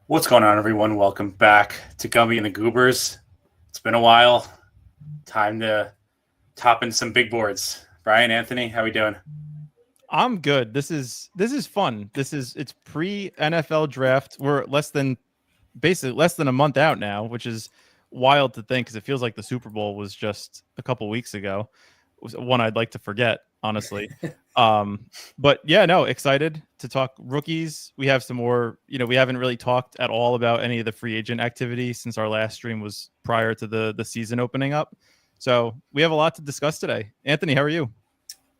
What's going on, everyone? Welcome back to Gumby and the Goobers. It's been a while. Time to top in some big boards. Brian, Anthony, how we doing? I'm good. This is fun. It's pre-NFL draft. We're basically less than a month out now, which is wild to think because it feels like the Super Bowl was just a couple weeks ago. It was one I'd like to forget, honestly. But yeah, no, excited to talk rookies. We have some more, we haven't really talked at all about any of the free agent activity since our last stream was prior to the season opening up. So we have a lot to discuss today. Anthony, how are you?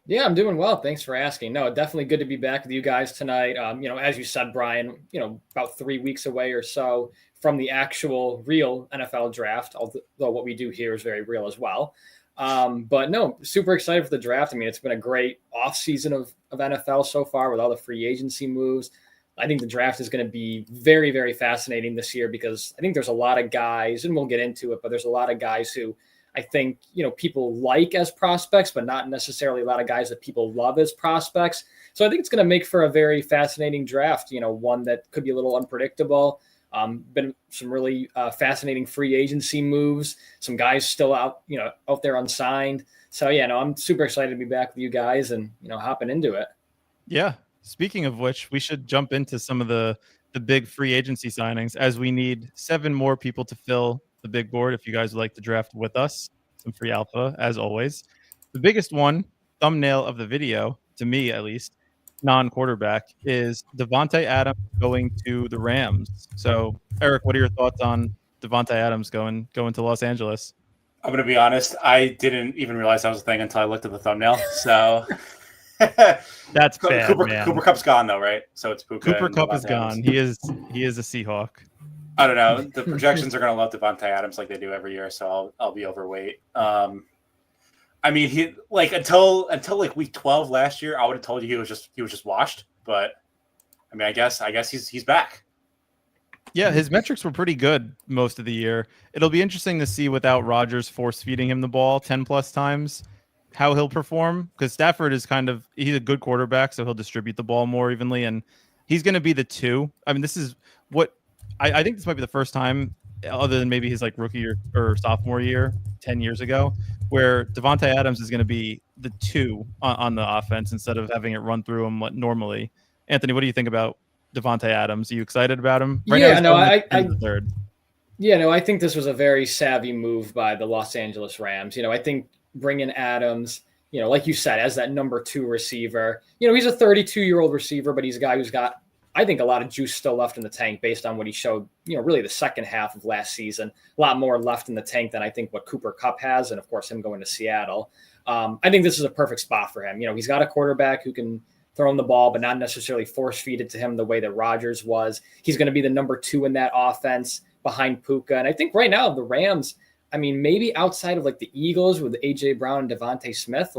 Yeah, I'm doing well. Thanks for asking. No, definitely good to be back with you guys tonight. As you said, Brian, about 3 weeks away or so from the actual real NFL draft, although what we do here is very real as well. But no, super excited for the draft. I mean, it's been a great offseason of NFL so far with all the free agency moves. I think the draft is going to be very, very fascinating this year because I think there's a lot of guys, and we'll get into it, but there's a lot of guys who I think, people like as prospects, but not necessarily a lot of guys that people love as prospects. So I think it's going to make for a very fascinating draft, one that could be a little unpredictable. Been some really fascinating free agency moves, some guys still out there unsigned. So, yeah, no, I'm super excited to be back with you guys and, hopping into it. Yeah. Speaking of which, we should jump into some of the big free agency signings as we need 7 more people to fill the big board. If you guys would like to draft with us, some free alpha as always. The biggest one, thumbnail of the video, to me at least, non-quarterback, is Davante Adams going to the Rams. So, Eric, what are your thoughts on Davante Adams going to Los Angeles? I'm going to be honest. I didn't even realize that was a thing until I looked at the thumbnail. So that's bad, Cooper Kupp's gone though, right? So it's Puka. Cooper Kupp is gone. He is a Seahawk. I don't know. The projections are going to love Davante Adams like they do every year, so I'll be overweight. I mean, he until like week 12 last year, I would have told you he was just washed. But I mean, I guess he's back. Yeah, his metrics were pretty good most of the year. It'll be interesting to see without Rodgers force feeding him the ball 10 plus times how he'll perform, because Stafford is he's a good quarterback, so he'll distribute the ball more evenly, and he's going to be the 2. I mean, this is what I think this might be the first time, other than maybe his rookie or sophomore year 10 years ago, where Davante Adams is going to be the 2 on the offense instead of having it run through him normally. Anthony, what do you think about Davante Adams? Are you excited about him? Right now, I think this was a very savvy move by the Los Angeles Rams. I think bringing Adams, like you said, as that number 2 receiver, he's a 32-year-old receiver, but he's a guy who's got, I think, a lot of juice still left in the tank based on what he showed, really the second half of last season. A lot more left in the tank than I think what Cooper Kupp has, and of course him going to Seattle. I think this is a perfect spot for him. He's got a quarterback who can throw him the ball, but not necessarily force feed it to him the way that Rodgers was. He's going to be the number 2 in that offense behind Puka. And I think right now the Rams, I mean, maybe outside of the Eagles with A.J. Brown and Devontae Smith,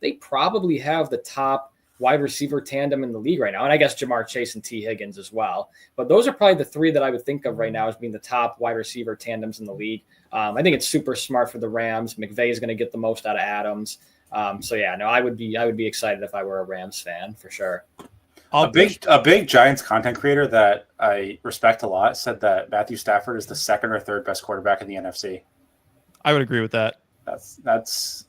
they probably have the top wide receiver tandem in the league right now. And I guess Jamar Chase and T. Higgins as well. But those are probably the 3 that I would think of right now as being the top wide receiver tandems in the league. I think it's super smart for the Rams. McVay is going to get the most out of Adams. So yeah, no, I would be excited if I were a Rams fan for sure. A big Giants content creator that I respect a lot said that Matthew Stafford is the 2nd or 3rd best quarterback in the NFC. I would agree with that.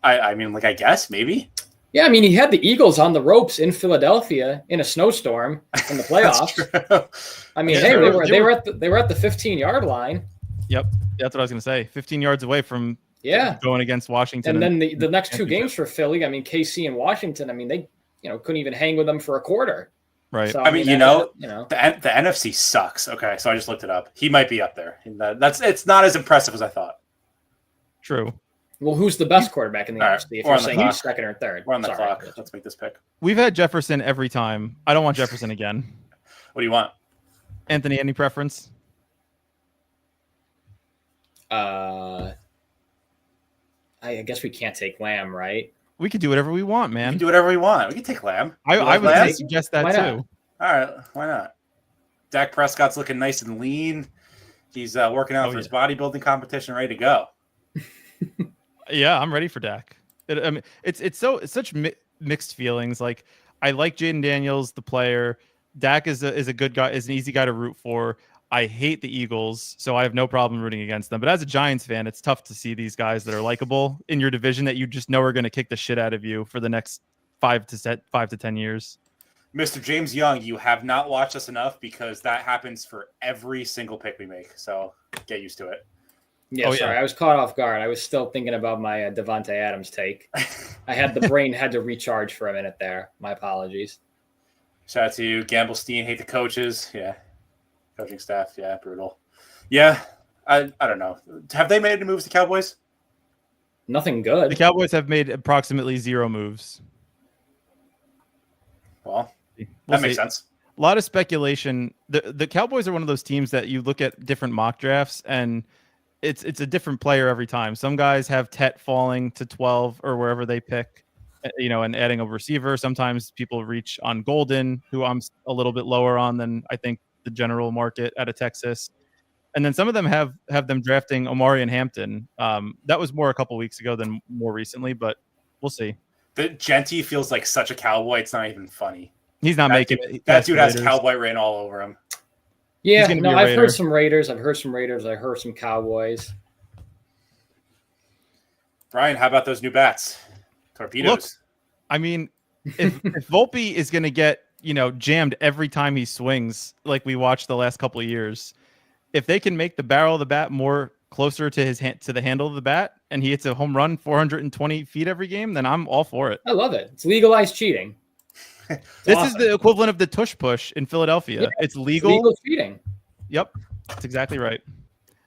I mean, I guess maybe. Yeah, I mean, he had the Eagles on the ropes in Philadelphia in a snowstorm in the playoffs. I mean, they were at the 15-yard line. Yep, that's what I was going to say. 15 yards away from going against Washington. And then the next 2 games for Philly, I mean, KC and Washington, I mean, they couldn't even hang with them for a quarter. Right. So, I mean, the NFC sucks. Okay, so I just looked it up. He might be up there. It's not as impressive as I thought. True. Well, who's the best quarterback in the NFC? If you're saying he's 2nd or 3rd. We're on the clock. Let's make this pick. We've had Jefferson every time. I don't want Jefferson again. What do you want? Anthony, any preference? I guess we can't take Lamb, right? We could do whatever we want, man. We can do whatever we want. We can take Lamb. I would suggest that too. All right, why not? Dak Prescott's looking nice and lean. He's working out for his bodybuilding competition, ready to go. Yeah, I'm ready for Dak. I mean, it's such mixed feelings. I like Jaden Daniels, the player. Dak is a good guy, is an easy guy to root for. I hate the Eagles, so I have no problem rooting against them. But as a Giants fan, it's tough to see these guys that are likable in your division that you just know are going to kick the shit out of you for the next 5 to 10 years. Mr. James Young, you have not watched us enough because that happens for every single pick we make. So get used to it. Yeah, sorry, I was caught off guard. I was still thinking about my Devontae Adams take. The brain had to recharge for a minute there. My apologies. Shout out to you, Gamblestein. Hate the coaches. Yeah, coaching staff. Yeah, brutal. Yeah, I don't know. Have they made any moves to Cowboys? Nothing good. The Cowboys have made approximately 0 moves. Well, that makes sense. A lot of speculation. The Cowboys are one of those teams that you look at different mock drafts and it's a different player every time. Some guys have Tet falling to 12 or wherever they pick, and adding a receiver. Sometimes people reach on Golden, who I'm a little bit lower on than I think the general market out of Texas. And then some of them have them drafting Omari and Hampton. That was more a couple weeks ago than more recently, but we'll see. The Genty feels like such a cowboy. It's not even funny. He's not making it. That dude has cowboy rain all over him. Yeah, no, I've heard some Raiders. I heard some Cowboys. Brian, how about those new bats? Torpedoes. Look, I mean, if Volpe is going to get, jammed every time he swings, like we watched the last couple of years, if they can make the barrel of the bat more closer to his hand, to the handle of the bat, and he hits a home run 420 feet every game, then I'm all for it. I love it. It's legalized cheating. This is the equivalent of the tush push in Philadelphia. Yeah, it's legal cheating. Yep, that's exactly right.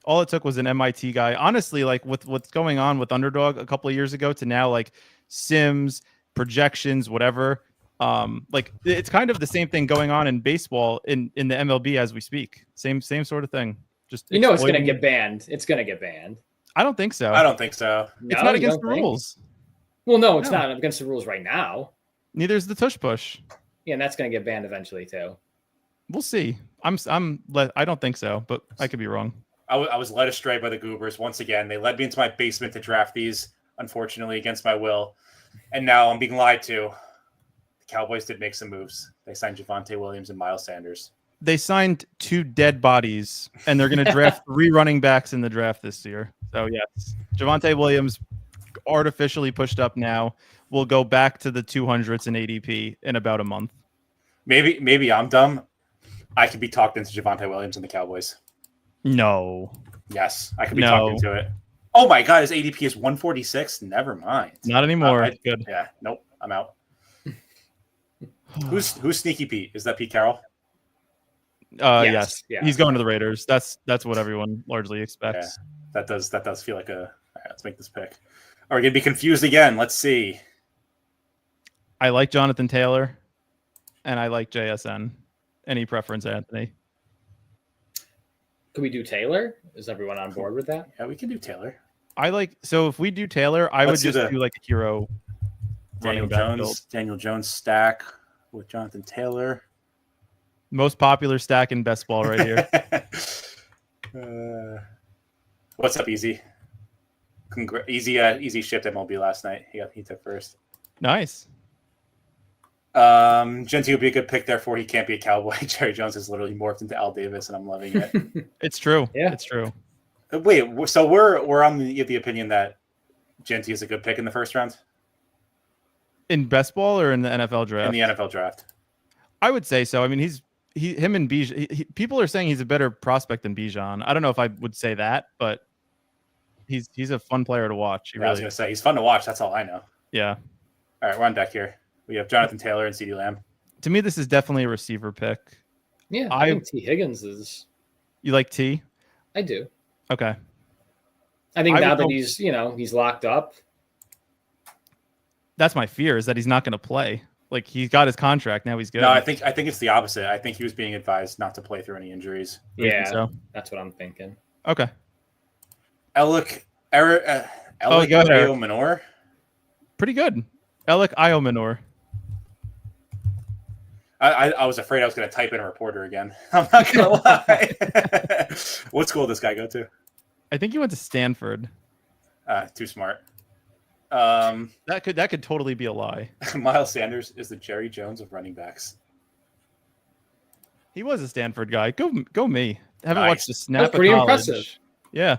All it took was an MIT guy. Honestly, like with what's going on with Underdog a couple of years ago to now, like Sims, projections, whatever. Like it's kind of the same thing going on in baseball in the MLB as we speak. Same sort of thing. Just it's going to get banned. It's going to get banned. I don't think so. I don't think so. It's not against the rules. Well, no, it's not against the rules right now. Neither is the tush push. Yeah, and that's going to get banned eventually too. We'll see. I don't think so, but I could be wrong. I was led astray by the Goobers once again. They led me into my basement to draft these, unfortunately, against my will, and now I'm being lied to. The Cowboys did make some moves. They signed Javonte Williams and Miles Sanders. They signed 2 dead bodies, and they're going to draft 3 running backs in the draft this year. So yes, Javonte Williams artificially pushed up now. Will go back to the 200s in ADP in about a month. Maybe I'm dumb. I could be talked into Javonte Williams and the Cowboys. No. Yes, I could be talked into it. Oh my God, his ADP is 146. Never mind. Not anymore. Good. Yeah. Nope. I'm out. Who's Sneaky Pete? Is that Pete Carroll? Yes. Yeah. He's going to the Raiders. That's what everyone largely expects. Yeah, that does feel like a. All right, let's make this pick. Are we gonna be confused again? Let's see. I like Jonathan Taylor, and I like JSN. Any preference, Anthony? Could we do Taylor? Is everyone on board with that? Yeah, we can do Taylor. So if we do Taylor, I would just do like a hero. Daniel Jones stack with Jonathan Taylor. Most popular stack in best ball right here. What's up, Easy? Easy shipped MLB last night. He took first. Nice. Genty would be a good pick, therefore he can't be a Cowboy. Jerry Jones has literally morphed into Al Davis, and I'm loving it. It's true. Yeah, it's true. Wait, so we're on the opinion that Genty is a good pick in the first round? In best ball or in the NFL draft? In the NFL draft. I would say so. I mean, him and Bijan. People are saying he's a better prospect than Bijan. I don't know if I would say that, but he's a fun player to watch. I was going to say he's fun to watch. That's all I know. Yeah. All right, we're on deck here. We have Jonathan Taylor and CeeDee Lamb. To me, this is definitely a receiver pick. Yeah, I think T. Higgins is. You like T? I do. Okay. I think now that he's locked up. That's my fear, is that he's not going to play. Like, he's got his contract now. He's good. No, I think it's the opposite. I think he was being advised not to play through any injuries. Yeah, that's what I'm thinking. Okay. Alec Manor. Pretty good. Alec Manor. I was afraid I was going to type in a reporter again. I'm not going to lie. What school did this guy go to? I think he went to Stanford. Too smart. That could totally be a lie. Miles Sanders is the Jerry Jones of running backs. He was a Stanford guy. Go me. haven't Nice. watched a snap That's of pretty college. impressive. Yeah.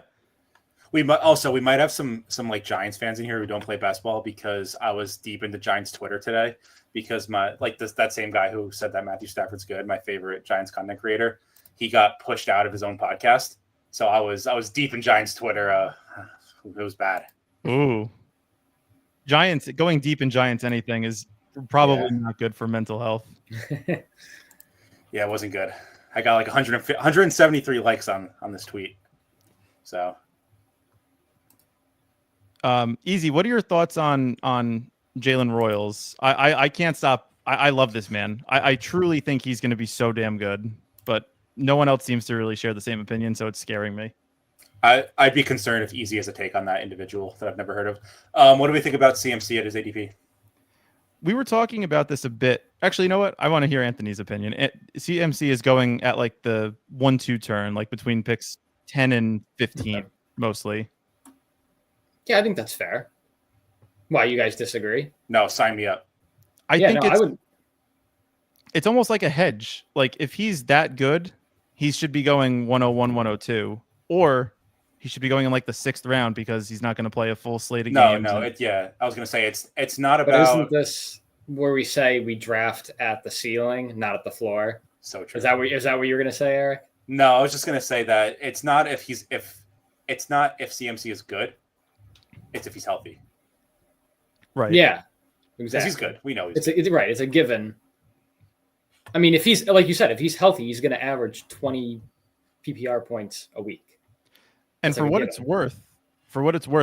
We might have some like Giants fans in here who don't play basketball because I was deep into Giants Twitter today because that same guy who said that Matthew Stafford's good, my favorite Giants content creator, he got pushed out of his own podcast. So I was deep in Giants Twitter. It was bad. Ooh. Giants going deep in Giants anything is probably not good for mental health. Yeah, it wasn't good. I got like 173 likes on this tweet. So Easy, what are your thoughts on Jalen Royals? I can't stop. I love this man. I truly think he's going to be so damn good, but no one else seems to really share the same opinion, so it's scaring me. I'd be concerned if Easy has a take on that individual that I've never heard of. What do we think about CMC at his ADP? We were talking about this a bit. Actually, you know what? I want to hear Anthony's opinion. CMC is going at like the 1-2 turn, like between picks 10 and 15, mostly. Yeah, I think that's fair. Why, you guys disagree? No, sign me up. I think I would. it's almost like a hedge. Like if he's that good, he should be going 101, 102, or he should be going in like the 6th round because he's not going to play a full slate of games. No. I was going to say it's not But about. isn't this where we say we draft at the ceiling, not at the floor? So true. Is that what you were going to say, Eric? No, I was just going to say that it's not if CMC is good. It's if he's healthy. Right. Yeah, exactly. He's good. We know it's right. It's a given. I mean, if he's like you said, if he's healthy, he's going to average 20 PPR points a week. And for what it's worth,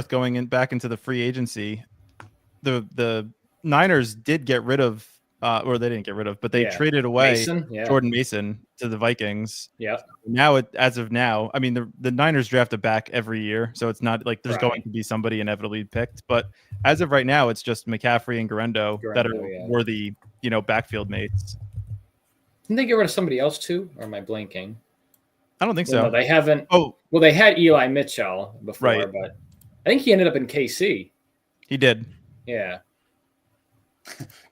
going back into the free agency, the Niners did get rid of, or they didn't get rid of, but they traded away Jordan Mason to the Vikings. Yeah. Now, as of now, I mean, the Niners draft a back every year, so it's not like there's going to be somebody inevitably picked. But as of right now, it's just McCaffrey and Garendo that are worthy, backfield mates. Didn't they get rid of somebody else too? Or am I blinking? I don't think so. No, they haven't. Oh, well, they had Eli Mitchell before, right. But I think he ended up in KC. He did. Yeah.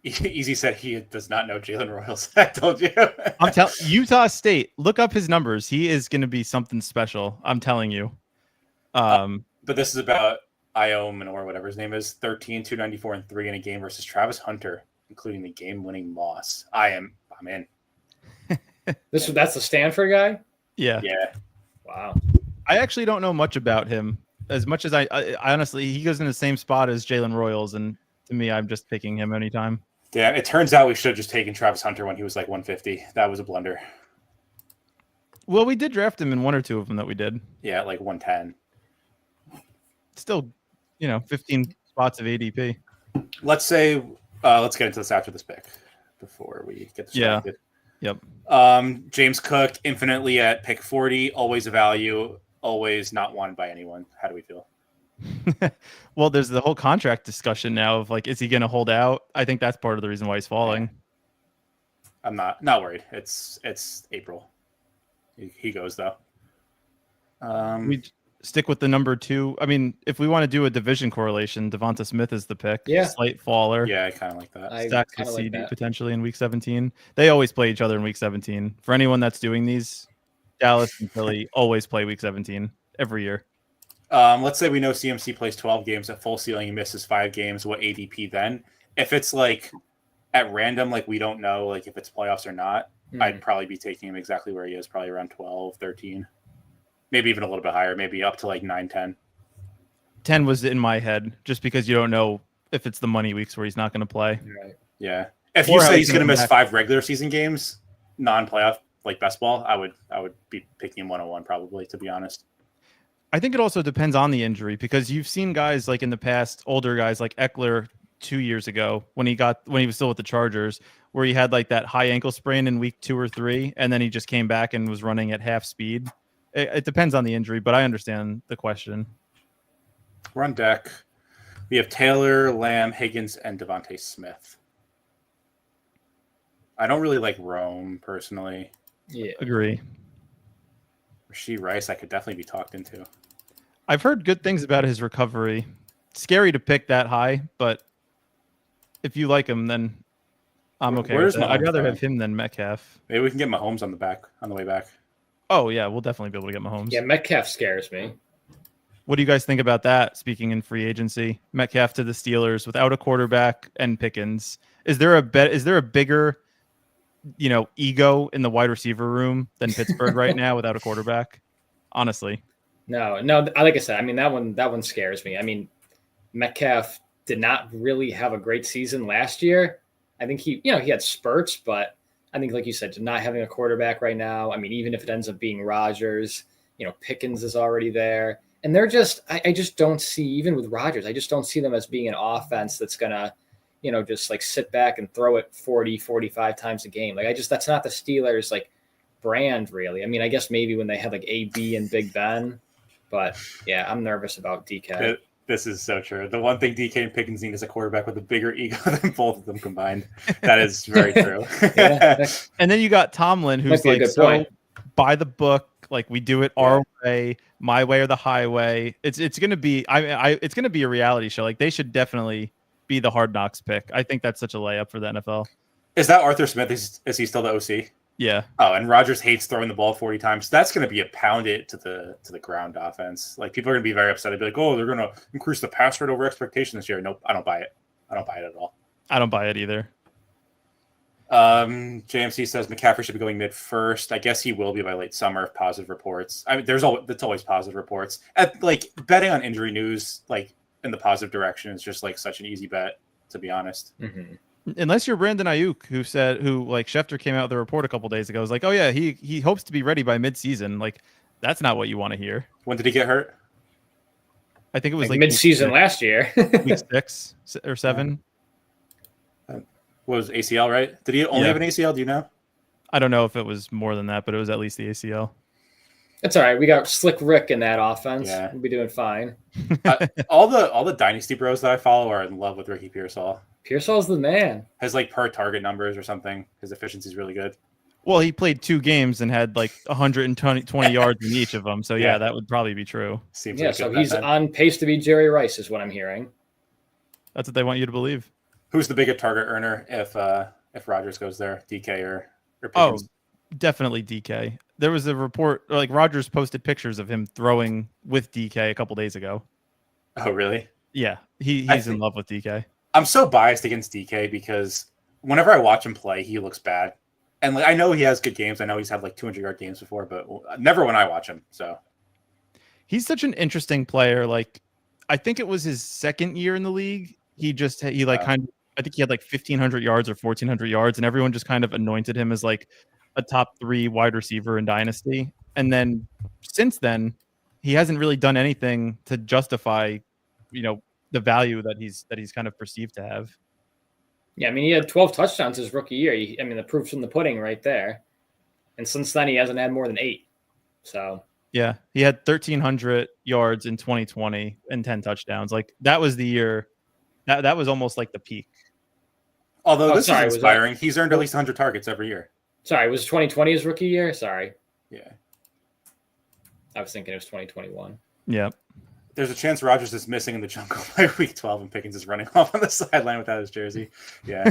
Easy said he does not know Jalen Royals. I told you. I'm telling Utah State. Look up his numbers. He is going to be something special. I'm telling you. But this is about Iom or whatever his name is. 13, 294, and 3 in a game versus Travis Hunter, including the game-winning loss. I'm in. That's the Stanford guy. Yeah. Wow. I actually don't know much about him. As much as I honestly, he goes in the same spot as Jalen Royals, and to me, I'm just picking him anytime. Yeah, it turns out we should have just taken Travis Hunter when he was like 150. That was a blunder. Well, we did draft him in one or two of them that we did. Yeah, like 110. Still, 15 spots of ADP. Let's get into this after this pick before we get distracted. Yep. James Cook, infinitely at pick 40, always a value, always not wanted by anyone. How do we feel? Well, there's the whole contract discussion now of like, is he going to hold out? I think that's part of the reason why he's falling. I'm not worried. It's April. He goes though. We stick with the number 2. I mean, if we want to do a division correlation, Devonta Smith is the pick. Yeah. Slight faller. Yeah, I kind of like that. Stacks with CD potentially in week 17. They always play each other in week 17. For anyone that's doing these, Dallas and Philly always play week 17 every year. Let's say we know CMC plays 12 games at full ceiling. He misses 5 games. What ADP then? If it's like at random, like we don't know like if it's playoffs or not, I'd probably be taking him exactly where he is, probably around 12, 13. Maybe even a little bit higher, maybe up to like 9, 10. 10 was in my head just because you don't know if it's the money weeks where he's not going to play. Right. Yeah. If you say he's going to miss 5 regular season games, non-playoff, like best ball, I would be picking him 101 probably, to be honest. I think it also depends on the injury because you've seen guys like in the past, older guys like Eckler 2 years ago when he was still with the Chargers, where he had like that high ankle sprain in week 2 or 3, and then he just came back and was running at half speed. It depends on the injury, but I understand the question. We're on deck. We have Taylor, Lamb, Higgins, and Devontae Smith. I don't really like Rome personally. Yeah. Agree. Rashee Rice, I could definitely be talked into. I've heard good things about his recovery. Scary to pick that high, but if you like him, then I'm okay with that. I'd rather have him than Metcalf. Maybe we can get Mahomes on the way back. Oh yeah, we'll definitely be able to get Mahomes. Yeah, Metcalf scares me. What do you guys think about that? Speaking in free agency, Metcalf to the Steelers without a quarterback and Pickens. Is there a bigger, ego in the wide receiver room than Pittsburgh right now without a quarterback? Honestly, No. Like I said, I mean that one scares me. I mean, Metcalf did not really have a great season last year. I think he had spurts, but I think, like you said, not having a quarterback right now. I mean, even if it ends up being Rodgers, Pickens is already there. And they're I just don't see, even with Rodgers, I just don't see them as being an offense that's going to, just like sit back and throw it 40, 45 times a game. Like, that's not the Steelers like brand really. I mean, I guess maybe when they had like AB and Big Ben, but yeah, I'm nervous about DK. This is so true. The one thing DK and Pickens need is a quarterback with a bigger ego than both of them combined. That is very true. Yeah. And then you got Tomlin, who's like so by the book, like we do it our way, my way or the highway. It's gonna be it's gonna be a reality show. Like they should definitely be the Hard Knocks pick. I think that's such a layup for the NFL. Is that Arthur Smith? Is he still the OC? Yeah. Oh, and Rodgers hates throwing the ball 40 times. That's going to be a pound it to the ground offense. Like people are going to be very upset. They'd be like, "Oh, they're going to increase the pass rate over expectation this year." Nope, I don't buy it. I don't buy it at all. I don't buy it either. JMC says McCaffrey should be going mid first. I guess he will be by late summer if positive reports. I mean, that's always positive reports. Like betting on injury news, like in the positive direction, is just like such an easy bet. To be honest. Mm-hmm. Unless you're Brandon Ayuk, who like Schefter came out with a report a couple days ago. Was like, oh yeah, he hopes to be ready by midseason. Like that's not what you want to hear. When did he get hurt? I think it was like midseason last year, week 6 or 7. Was ACL right? Did he only have an ACL? Do you know? I don't know if it was more than that, but it was at least the ACL. It's all right. We got Slick Rick in that offense. Yeah. We'll be doing fine. All the dynasty bros that I follow are in love with Ricky Pearsall. Pearsall's the man. Has like per target numbers or something. His efficiency is really good. Well, he played 2 games and had like 120 yards in each of them. So yeah, that would probably be true. Seems like so he's on pace to be Jerry Rice, is what I'm hearing. That's what they want you to believe. Who's the biggest target earner if Rodgers goes there? DK or Pickens? Oh, definitely DK. There was a report like Rodgers posted pictures of him throwing with DK a couple days ago. Oh, really? Yeah, he's in love with DK. I'm so biased against DK because whenever I watch him play, he looks bad. And like I know he has good games. I know he's had like 200-yard games before, but never when I watch him. So he's such an interesting player. Like I think it was his second year in the league. I think he had like 1,500 yards or 1,400 yards, and everyone just kind of anointed him as like a top 3 wide receiver in Dynasty. And then since then, he hasn't really done anything to justify, the value that he's kind of perceived to have. Yeah, I mean, he had 12 touchdowns his rookie year. The proof's in the pudding right there. And since then, he hasn't had more than 8. So yeah, he had 1,300 yards in 2020 and 10 touchdowns. Like that was the year. That was almost like the peak. Although this is inspiring. He's earned at least 100 targets every year. Sorry, was 2020 his rookie year? Sorry. Yeah. I was thinking it was 2021. Yeah. There's a chance Rodgers is missing in the jungle by week 12 and Pickens is running off on the sideline without his jersey. Yeah.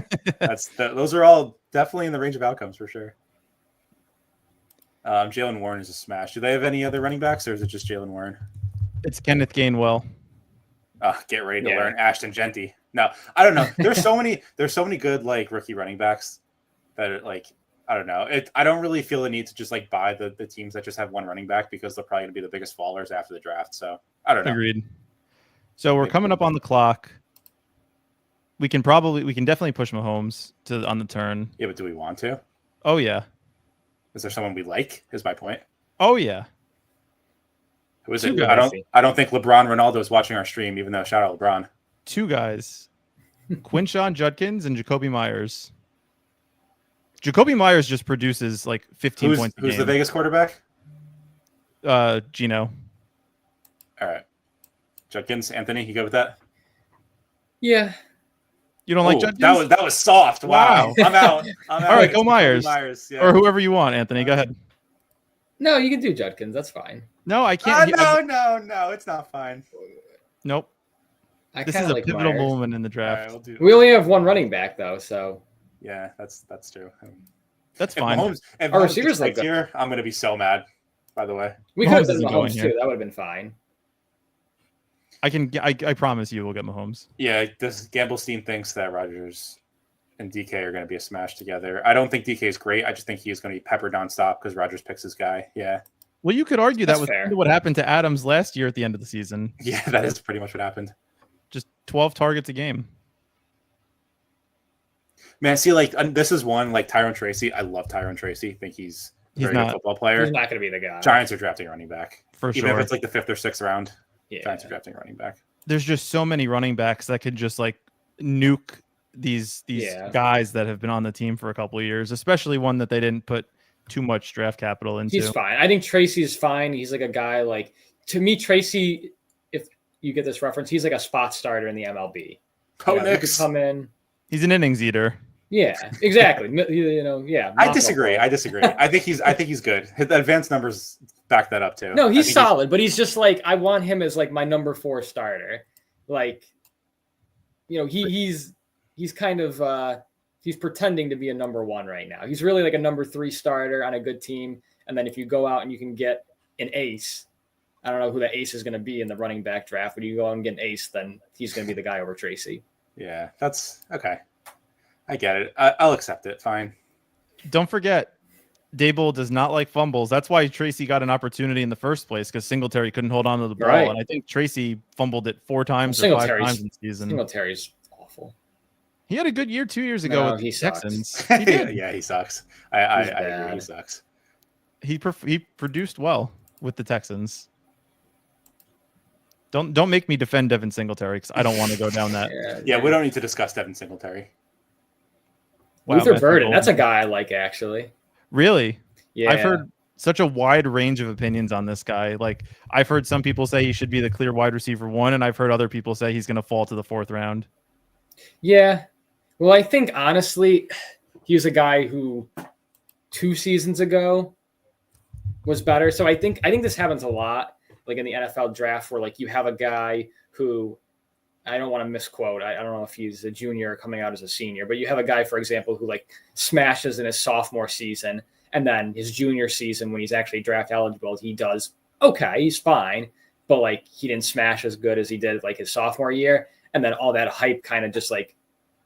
Those are all definitely in the range of outcomes for sure. Jalen Warren is a smash. Do they have any other running backs or is it just Jalen Warren? It's Kenneth Gainwell. Get ready to learn Ashton Genty. No, I don't know. There's so many good like rookie running backs that are like, I don't know. I don't really feel the need to just like buy the teams that just have one running back because they're probably going to be the biggest fallers after the draft. So I don't know. Agreed. So we're coming up on the clock. We can definitely push Mahomes on the turn. Yeah, but do we want to? Oh yeah. Is there someone we like? Is my point. Oh yeah. Who is it? I don't think LeBron Ronaldo is watching our stream, even though shout out LeBron. 2 guys. Quinshon Judkins and Jacoby Myers. Jacoby Myers just produces like 15 points a game. Who's the Vegas quarterback? Gino. All right. Judkins, Anthony, you go with that? Yeah. You don't like Judkins? That was soft. Wow. I'm out. All right, go Myers. Yeah. Or whoever you want, Anthony. Go ahead. No, you can do Judkins. That's fine. No, I can't. No, it's not fine. Nope. This is a pivotal moment in the draft. Right, we only have one running back though, so yeah, that's true. That's fine. Our receivers like here, I'm going to be so mad. by the way. We could have Mahomes done isn't going Mahomes here. too. That would have been fine. I promise you we'll get Mahomes. Yeah, this Gamblestein thinks that Rodgers and DK are going to be a smash together. I don't think DK is great. I just think he is going to be peppered nonstop because Rodgers picks his guy. Yeah. Well, you could argue That's that was fair. what happened to Adams last year at the end of the season. Yeah, that is pretty much what happened. Just 12 targets a game. Man, see, like this is one like Tyrone Tracy. I love Tyrone Tracy. I think he's a very good football player. He's not going to be the guy. Giants are drafting a running back For even sure. if it's like the 5th or 6th round. Yeah. Giants are drafting a running back. There's just so many running backs that could just like nuke these guys that have been on the team for a couple of years, especially one that they didn't put too much draft capital into. He's fine. I think Tracy is fine. He's like a guy like, to me, Tracy, if you get this reference, he's like a spot starter in the MLB. Oh, He could Knicks. come in. He's an innings eater. Yeah, exactly. Yeah. I disagree. I think he's good. The advanced numbers back that up too. No, I he's think solid, but he's just like, I want him as like my number 4 starter. Like, he's kind of he's pretending to be a number 1 right now. He's really like a number 3 starter on a good team. And then if you go out and you can get an ace, I don't know who the ace is going to be in the running back draft, but you go out and get an ace, then he's going to be the guy over Tracy. Yeah, that's okay. I get it. I'll accept it. Fine. Don't forget, Dable does not like fumbles. That's why Tracy got an opportunity in the first place, because Singletary couldn't hold on to the ball. Right. And I think Tracy fumbled it 4 times or 5 times in the season. Singletary's awful. He had a good year 2 years ago No, with he the sucks. Texans. He did. Yeah, he sucks. I He's agree. bad. He sucks. He produced well with the Texans. Don't make me defend Devin Singletary, because I don't want to go down that. Yeah, we don't need to discuss Devin Singletary. Wow, Luther Matthew Burden, Golden. that's a guy I like, actually. Really? Yeah. I've heard such a wide range of opinions on this guy. Like, I've heard some people say he should be the clear wide receiver 1, and I've heard other people say he's going to fall to the 4th round. Yeah. Well, I think, honestly, he was a guy who 2 seasons ago was better. So I think this happens a lot, like in the NFL draft, where like you have a guy who, I don't want to misquote, I don't know if he's a junior or coming out as a senior, but you have a guy, for example, who like smashes in his sophomore season, and then his junior season, when he's actually draft eligible, he does okay, he's fine, but like he didn't smash as good as he did like his sophomore year, and then all that hype kind of just like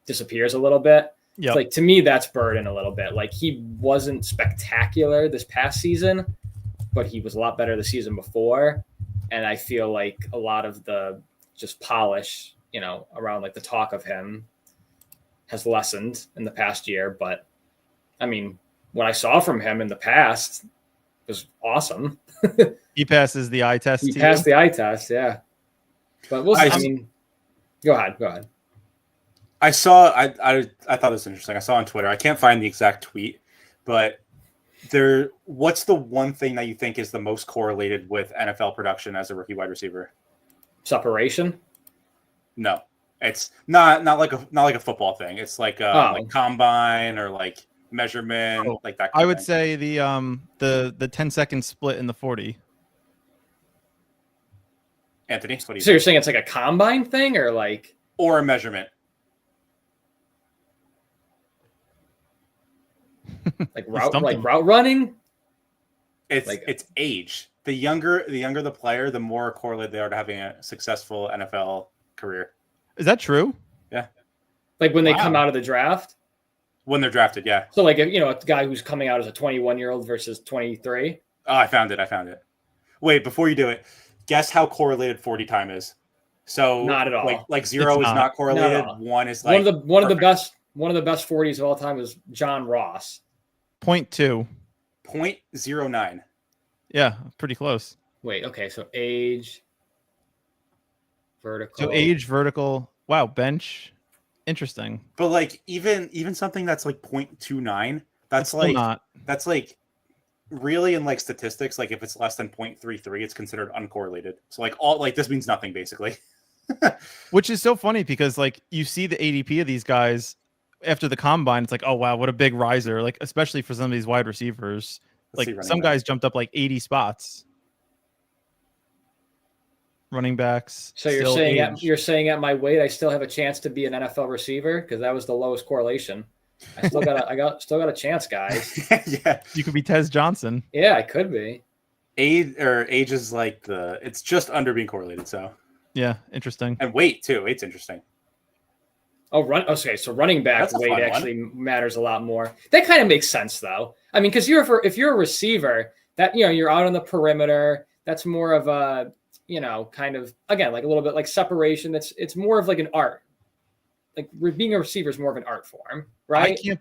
disappears a little bit. Yeah. Like, to me, that's Burden a little bit. Like, he wasn't spectacular this past season, but he was a lot better the season before. And I feel like a lot of the just polish, around like the talk of him has lessened in the past year. But I mean, what I saw from him in the past was awesome. He passes the eye test. He passed the eye test, yeah. But we'll see. I I mean, go ahead. I saw. I thought this was interesting. I saw on Twitter. I can't find the exact tweet, but what's the one thing that you think is the most correlated with NFL production as a rookie wide receiver? Separation? No, it's not like a football thing. It's like like combine or like measurement, like that. I would say the 10-second split in the 40. Anthony, what do you So think? you're saying it's like a combine thing, or like Or a measurement? route running? It's age. The younger the player, the more correlated they are to having a successful NFL career. Is that true? Yeah. Like when they Wow. come out of the draft? When they're drafted, yeah. So like, a guy who's coming out as a 21-year-old versus 23. Oh, I found it. Wait, before you do it, guess how correlated 40 time is. So Not at all. Like 0 It's is not. not correlated. No. 1 is like one of the perfect. best 40s of all time was John Ross. 0.2. 0.09. Yeah, pretty close. Wait, okay, so age, vertical. So age, vertical. Wow, bench. Interesting. But like even something that's like 0.29, that's Still like not. that's like really in like statistics, like if it's less than 0.33, it's considered uncorrelated. So like this means nothing basically. Which is so funny because like you see the ADP of these guys after the combine, it's like, oh wow, what a big riser. Like especially for some of these wide receivers. Let's see Like running some back. guys jumped up like 80 spots. Running backs. So you're still saying age. at my weight, I still have a chance to be an NFL receiver because that was the lowest correlation. I still got a chance, guys. Yeah. You could be Tez Johnson. Yeah, I could be. age is like it's just under being correlated. So Yeah, interesting. and weight too. Weight's interesting. Okay, so running back That's a weight fun actually matters a lot more. That kind of makes sense though. I mean, because if you're a receiver, that you're out on the perimeter. That's more of a kind of again like a little bit like separation. It's more of like an art. Like being a receiver is more of an art form, right? I can't.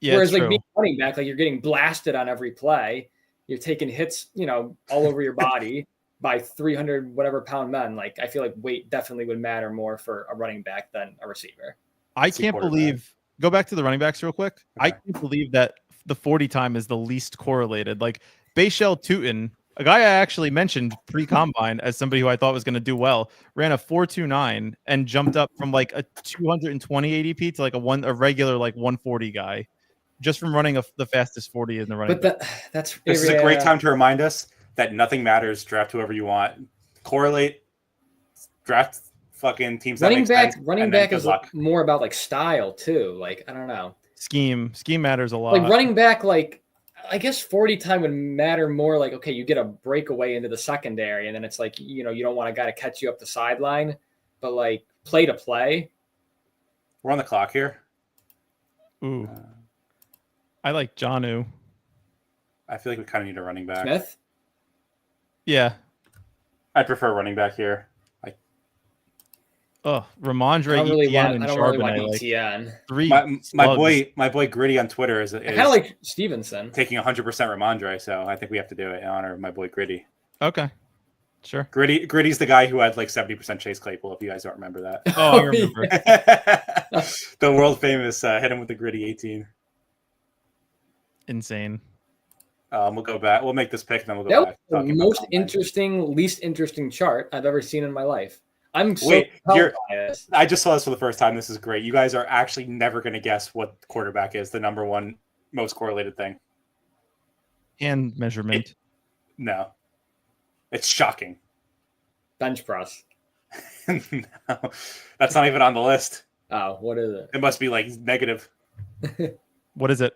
Yeah, Whereas like true. being running back, like you're getting blasted on every play. You're taking hits, all over your body by 300 whatever pound men. Like I feel like weight definitely would matter more for a running back than a receiver. I can't believe. Go back to the running backs real quick. Okay. I can't believe that the 40 time is the least correlated. Like Bayshell Tootin, a guy I actually mentioned pre-combine as somebody who I thought was going to do well, ran a 4.29 and jumped up from like a 220 ADP to like a regular like 140 guy, just from running the fastest 40 in the running. But this is a great time to remind us that nothing matters. Draft whoever you want. Correlate. Draft fucking teams. Running back is more about like style too. Like I don't know. Scheme matters a lot. Like running back, like I guess 40 time would matter more. Like okay, you get a breakaway into the secondary, and then it's like you don't want a guy to catch you up the sideline, but like play to play. We're on the clock here. Ooh, I like Jonnu. I feel like we kind of need a running back. Smith. Yeah, I prefer running back here. Ramondre, I don't really Etienne, want, and I don't Charbonnet, really want Etienne. My boy Gritty on Twitter is kind of like Stevenson taking 100% Ramondre, so I think we have to do it in honor of my boy Gritty. Okay, sure. Gritty's the guy who had like 70% Chase Claypool. If you guys don't remember that, I remember the world famous hit him with the Gritty 18. Insane. We'll go back. We'll make this pick, and then we'll go back. That was the most interesting, least interesting chart I've ever seen in my life. I just saw this for the first time. This is great. You guys are actually never going to guess what quarterback is the number one most correlated thing. Hand measurement. No. It's shocking. Bench press. No. That's not even on the list. Oh, what is it? It must be like negative. What is it?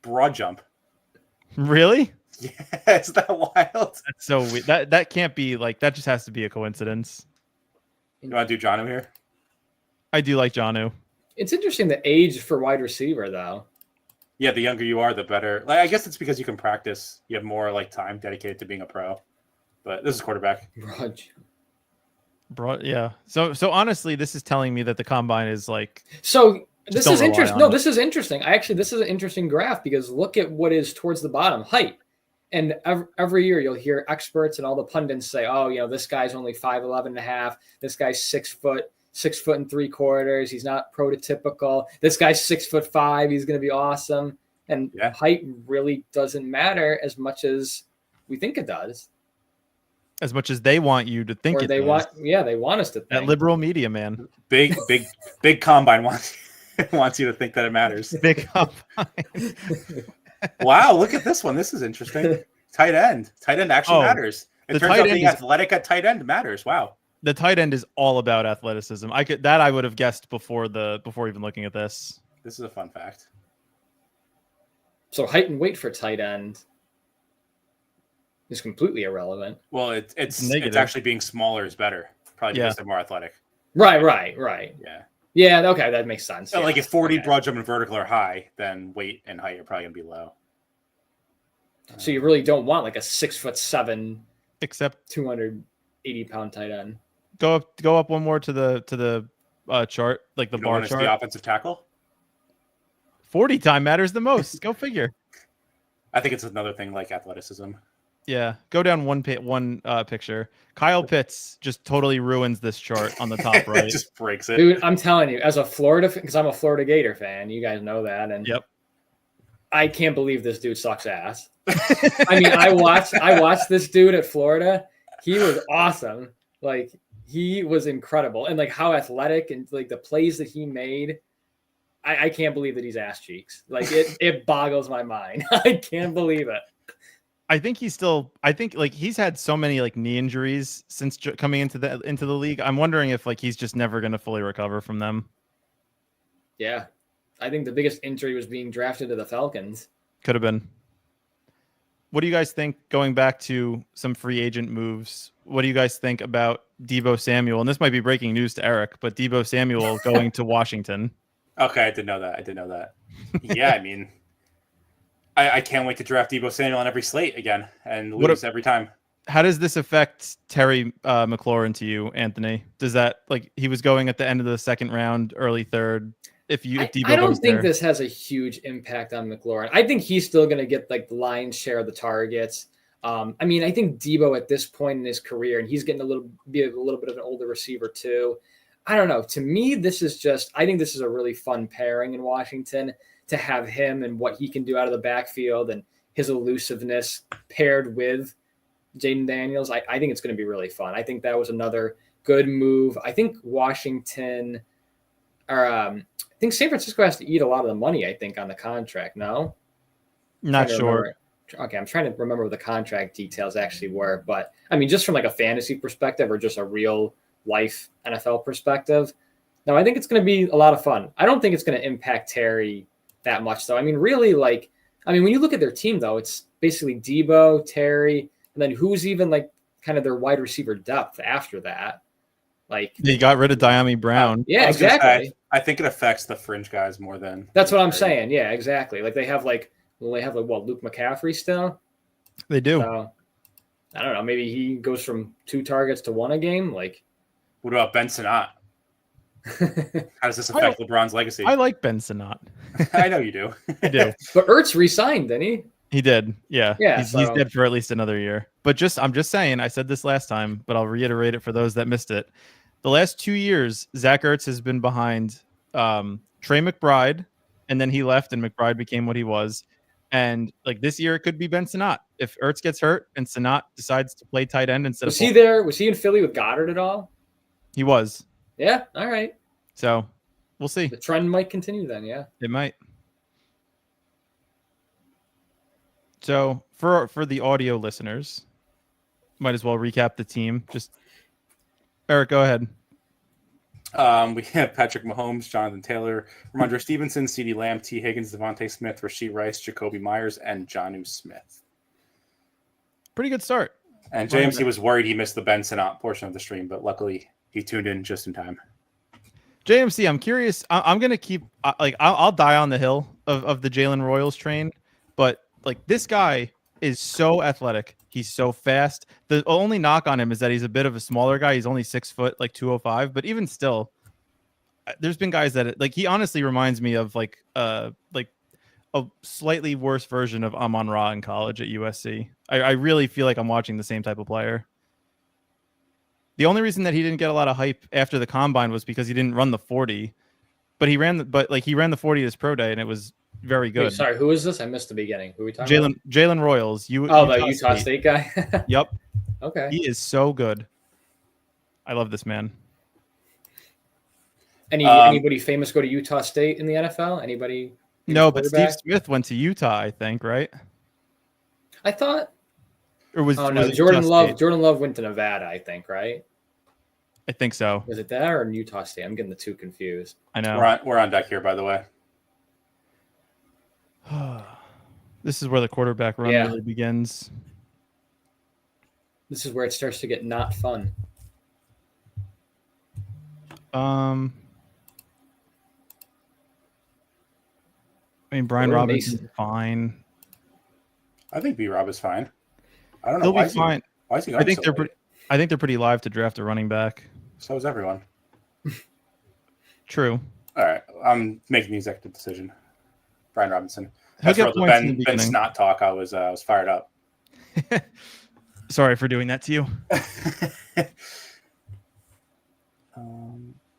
Broad jump. Really? Yeah, is that wild? That's so weird. That can't be like that. Just has to be a coincidence. You want to do Jonnu here? I do like Jonnu. It's interesting the age for wide receiver, though. Yeah, the younger you are, the better. Like I guess it's because you can practice. You have more like time dedicated to being a pro. But this is quarterback. Broad, yeah. So honestly, this is telling me that the combine is like. So this is interesting. No, this is interesting. This is an interesting graph because look at what is towards the bottom, height. And every year you'll hear experts and all the pundits say, oh, this guy's only 5'11 and a half. This guy's 6 foot and 3/4. He's not prototypical. This guy's 6'5". He's going to be awesome. And height really doesn't matter as much as we think it does. As much as they want you to think they want us to think. That liberal media, man. Big combine wants you to think that it matters. Big combine. Wow, look at this one. This is interesting. Tight end actually matters. It turns out being athletic at tight end matters. Wow. The tight end is all about athleticism. I would have guessed before even looking at this. This is a fun fact. So height and weight for tight end is completely irrelevant. Well, it's actually being smaller is better. Probably because they're more athletic. Right. Yeah. Yeah, okay, that makes sense. So, like if 40 broad jump and vertical are high, then weight and height are probably gonna be low. So you really don't want like a 6'7", except 280-pound tight end. Go up one more to the chart, like the bar chart. The offensive tackle. 40 time matters the most. Go figure. I think it's another thing like athleticism. Yeah, go down one picture. Kyle Pitts just totally ruins this chart on the top right. Just breaks it. Dude, I'm telling you, as a Florida, because I'm a Florida Gator fan, you guys know that, and I can't believe this dude sucks ass. I mean, I watched this dude at Florida. He was awesome. Like he was incredible, and like how athletic and like the plays that he made. I can't believe that he's ass cheeks. Like it boggles my mind. I can't believe it. I think he's had so many like knee injuries since coming into the league. I'm wondering if like he's just never going to fully recover from them. Yeah. I think the biggest injury was being drafted to the Falcons. Could have been. what do you guys think, going back to some free agent moves? What do you guys think about Deebo Samuel? And this might be breaking news to Eric, but Deebo Samuel going to Washington. Okay, I didn't know that. Yeah, I mean, I can't wait to draft Deebo Samuel on every slate again and lose every time. How does this affect Terry McLaurin to you, Anthony? Does that, like, he was going at the end of the second round, early third? I don't think this has a huge impact on McLaurin. I think he's still going to get like the lion's share of the targets. I mean, I think Deebo at this point in his career, and he's getting a little bit of an older receiver too. I don't know. To me, I think this is a really fun pairing in Washington to have him and what he can do out of the backfield and his elusiveness paired with Jaden Daniels. I think it's going to be really fun. I think that was another good move. I think I think San Francisco has to eat a lot of the money, I think, on the contract. No? Not sure. Okay, I'm trying to remember what the contract details actually were. But, I mean, just from like a fantasy perspective or just a real life NFL perspective, no, I think it's going to be a lot of fun. I don't think it's going to impact Terry that much, though. I mean, really, when you look at their team, though, it's basically Deebo, Terry, and then who's even like kind of their wide receiver depth after that. Like, they got rid of Diami Brown. Yeah, exactly. I think it affects the fringe guys more than. That's what I'm saying. Yeah, exactly. Like they have what, Luke McCaffrey still? They do. So, I don't know. Maybe he goes from 2 targets to 1 a game. Like, what about Ben Sinnott? How does this affect LeBron's legacy? I like Ben Sinnott. I know you do. I do. But Ertz resigned, didn't he? He did. Yeah. Yeah. He's dead for at least another year. But I'm just saying, I said this last time, but I'll reiterate it for those that missed it. The last 2 years, Zach Ertz has been behind Trey McBride, and then he left, and McBride became what he was. And like this year, it could be Ben Sinnott. If Ertz gets hurt and Sinnott decides to play tight end instead was he there? Was he in Philly with Goddard at all? He was. Yeah. All right. So we'll see. The trend might continue then. Yeah. It might. So for the audio listeners, might as well recap the team. Just Eric, go ahead. We have Patrick Mahomes, Jonathan Taylor, Ramondre Stevenson, CeeDee Lamb, T. Higgins, Devontae Smith, Rashee Rice, Jacoby Myers, and Jonnu Smith. Pretty good start. And James, he was worried he missed the Ben Sinnott portion of the stream, but luckily he tuned in just in time. JMC, I'm curious. I'm going to keep I'll die on the hill of the Jalen Royals train, but like this guy is so athletic. He's so fast. The only knock on him is that he's a bit of a smaller guy. He's only 6 foot, like 205. But even still, there's been guys that he honestly reminds me of like a slightly worse version of Amon-Ra in college at USC. I really feel like I'm watching the same type of player. The only reason that he didn't get a lot of hype after the combine was because he didn't run the 40, but he ran the 40 this pro day and it was very good. Wait, sorry, who is this? I missed the beginning. Who are we talking about? Jalen Royals. The Utah State guy. Yep. Okay. He is so good. I love this man. Anybody famous go to Utah State in the NFL? Anybody? No, but Steve Smith went to Utah, I think, right? I thought. Or was Jordan Love? Jordan Love went to Nevada, I think, right? I think so. Was it that or Utah State? I'm getting the two confused. I know. We're on deck here, by the way. This is where the quarterback run really begins. This is where it starts to get not fun. I mean, Brian Robinson's fine. I think B-Rob is fine. I don't know. He'll be fine. Why is he I think they're pretty live to draft a running back. So is everyone. True. All right. I'm making the executive decision. Brian Robinson. He'll As for get the points Ben Snot talk, I was fired up. Sorry for doing that to you.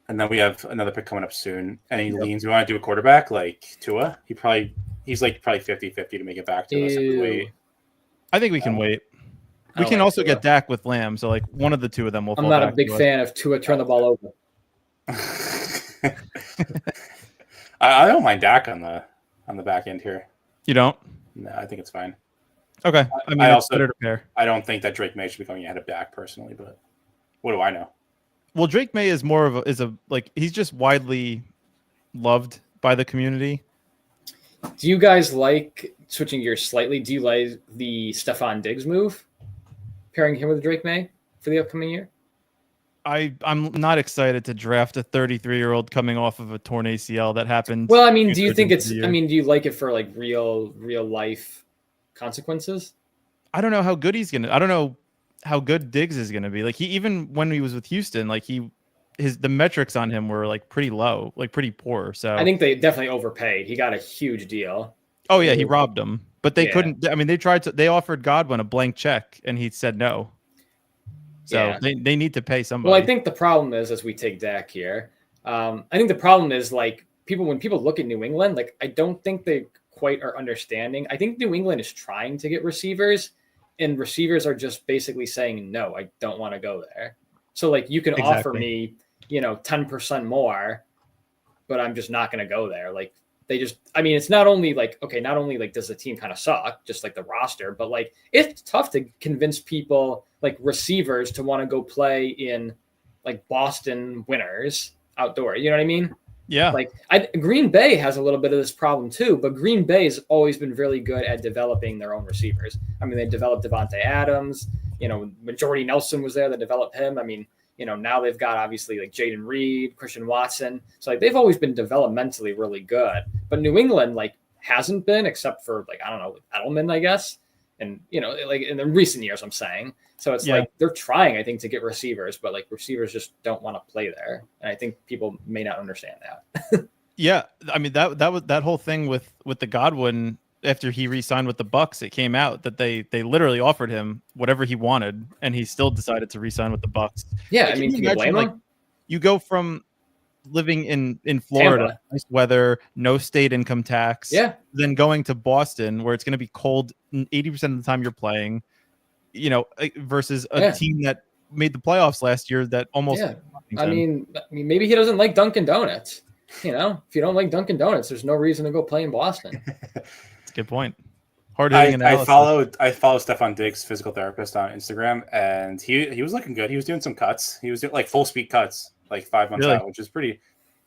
And then we have another pick coming up soon. Any leans? We want to do a quarterback like Tua? He's like 50-50 to make it back to us. Wait. I think we can wait. We can also get Dak with Lamb, so like one of the two of them will. I'm not a big fan of Tua turn the ball over. I don't mind Dak on the back end here. You don't? No, I think it's fine. Okay. I mean, it's better to pair. I don't think that Drake May should be going ahead of Dak personally, but what do I know? Well, Drake May is more of he's just widely loved by the community. Do you guys like switching gears slightly, do you like the Stephon Diggs move, pairing him with Drake May for the upcoming year? I'm not excited to draft a 33-year-old coming off of a torn ACL that happened. Well, I mean, do you think it's? I mean, do you like it for like real life consequences? I don't know how good he's gonna. I don't know how good Diggs is gonna be. Like he, even when he was with Houston, like the metrics on him were like pretty low, like pretty poor. So I think they definitely overpaid. He got a huge deal. Oh yeah, he robbed them, but they couldn't. I mean, they offered Godwin a blank check, and he said no. So they need to pay somebody. Well, I think the problem is, as we take Dak here, I think the problem is like when people look at New England, like I don't think they quite are understanding. I think New England is trying to get receivers, and receivers are just basically saying, no, I don't want to go there. So like you can offer me, 10% more, but I'm just not going to go there. Like it's not only like, okay, not only like does the team kind of suck, just like the roster, but like it's tough to convince people like receivers to want to go play in like Boston Winners outdoor. You know what I mean? Yeah. Like Green Bay has a little bit of this problem too, but Green Bay has always been really good at developing their own receivers. I mean, they developed Devontae Adams, when Jordy Nelson was there, they developed him. I mean, now they've got obviously like Jaden Reed, Christian Watson. So like they've always been developmentally really good, but New England like hasn't been, except for like, I don't know, Edelman, I guess. And, like in the recent years, I'm saying. So it's like they're trying, I think, to get receivers, but like receivers just don't want to play there. And I think people may not understand that. Yeah. I mean, that was that whole thing with the Godwin after he re-signed with the Bucks. It came out that they literally offered him whatever he wanted, and he still decided to re-sign with the Bucks. Yeah. Like, I mean, can you blame him? You go from living in Florida, nice weather, no state income tax, then going to Boston where it's going to be cold 80% of the time you're playing, versus a team that made the playoffs last year that almost. Yeah. I mean, maybe he doesn't like Dunkin' Donuts. If you don't like Dunkin' Donuts, there's no reason to go play in Boston. That's a good point. Hard-hitting analysis. I follow Stephon Diggs, physical therapist, on Instagram, and he was looking good. He was doing some cuts. He was doing like full speed cuts, like 5 months out, which is pretty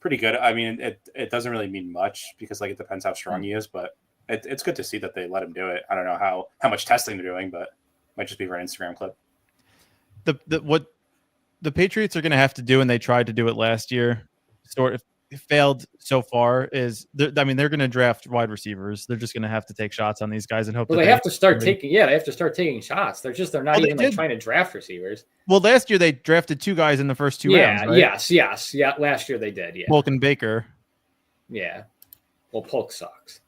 good. I mean, it doesn't really mean much because like it depends how strong he is, but it's good to see that they let him do it. I don't know how much testing they're doing, but it might just be for an Instagram clip. What the Patriots are going to have to do, and they tried to do it last year, sort of failed so far, is they're going to draft wide receivers. They're just going to have to take shots on these guys and hope. Well, they have to start taking shots. They're not even trying to draft receivers. Well, last year they drafted 2 guys in the first 2 rounds. Right? Yes. Yeah, last year they did. Yeah, Polk and Baker. Yeah. Well, Polk sucks.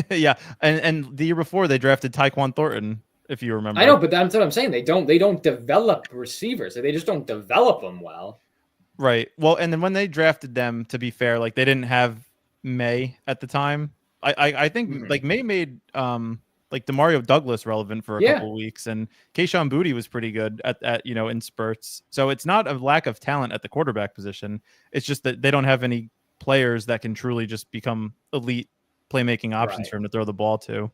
Yeah, and the year before they drafted Tyquan Thornton, if you remember. I know, but that's what I'm saying. They don't develop receivers. They just don't develop them well. Right. Well, and then when they drafted them, to be fair, like they didn't have May at the time. I think like May made like Demario Douglas relevant for a couple of weeks, and Kayshon Boutte was pretty good at in spurts. So it's not a lack of talent at the quarterback position. It's just that they don't have any players that can truly just become elite playmaking options for him to throw the ball to.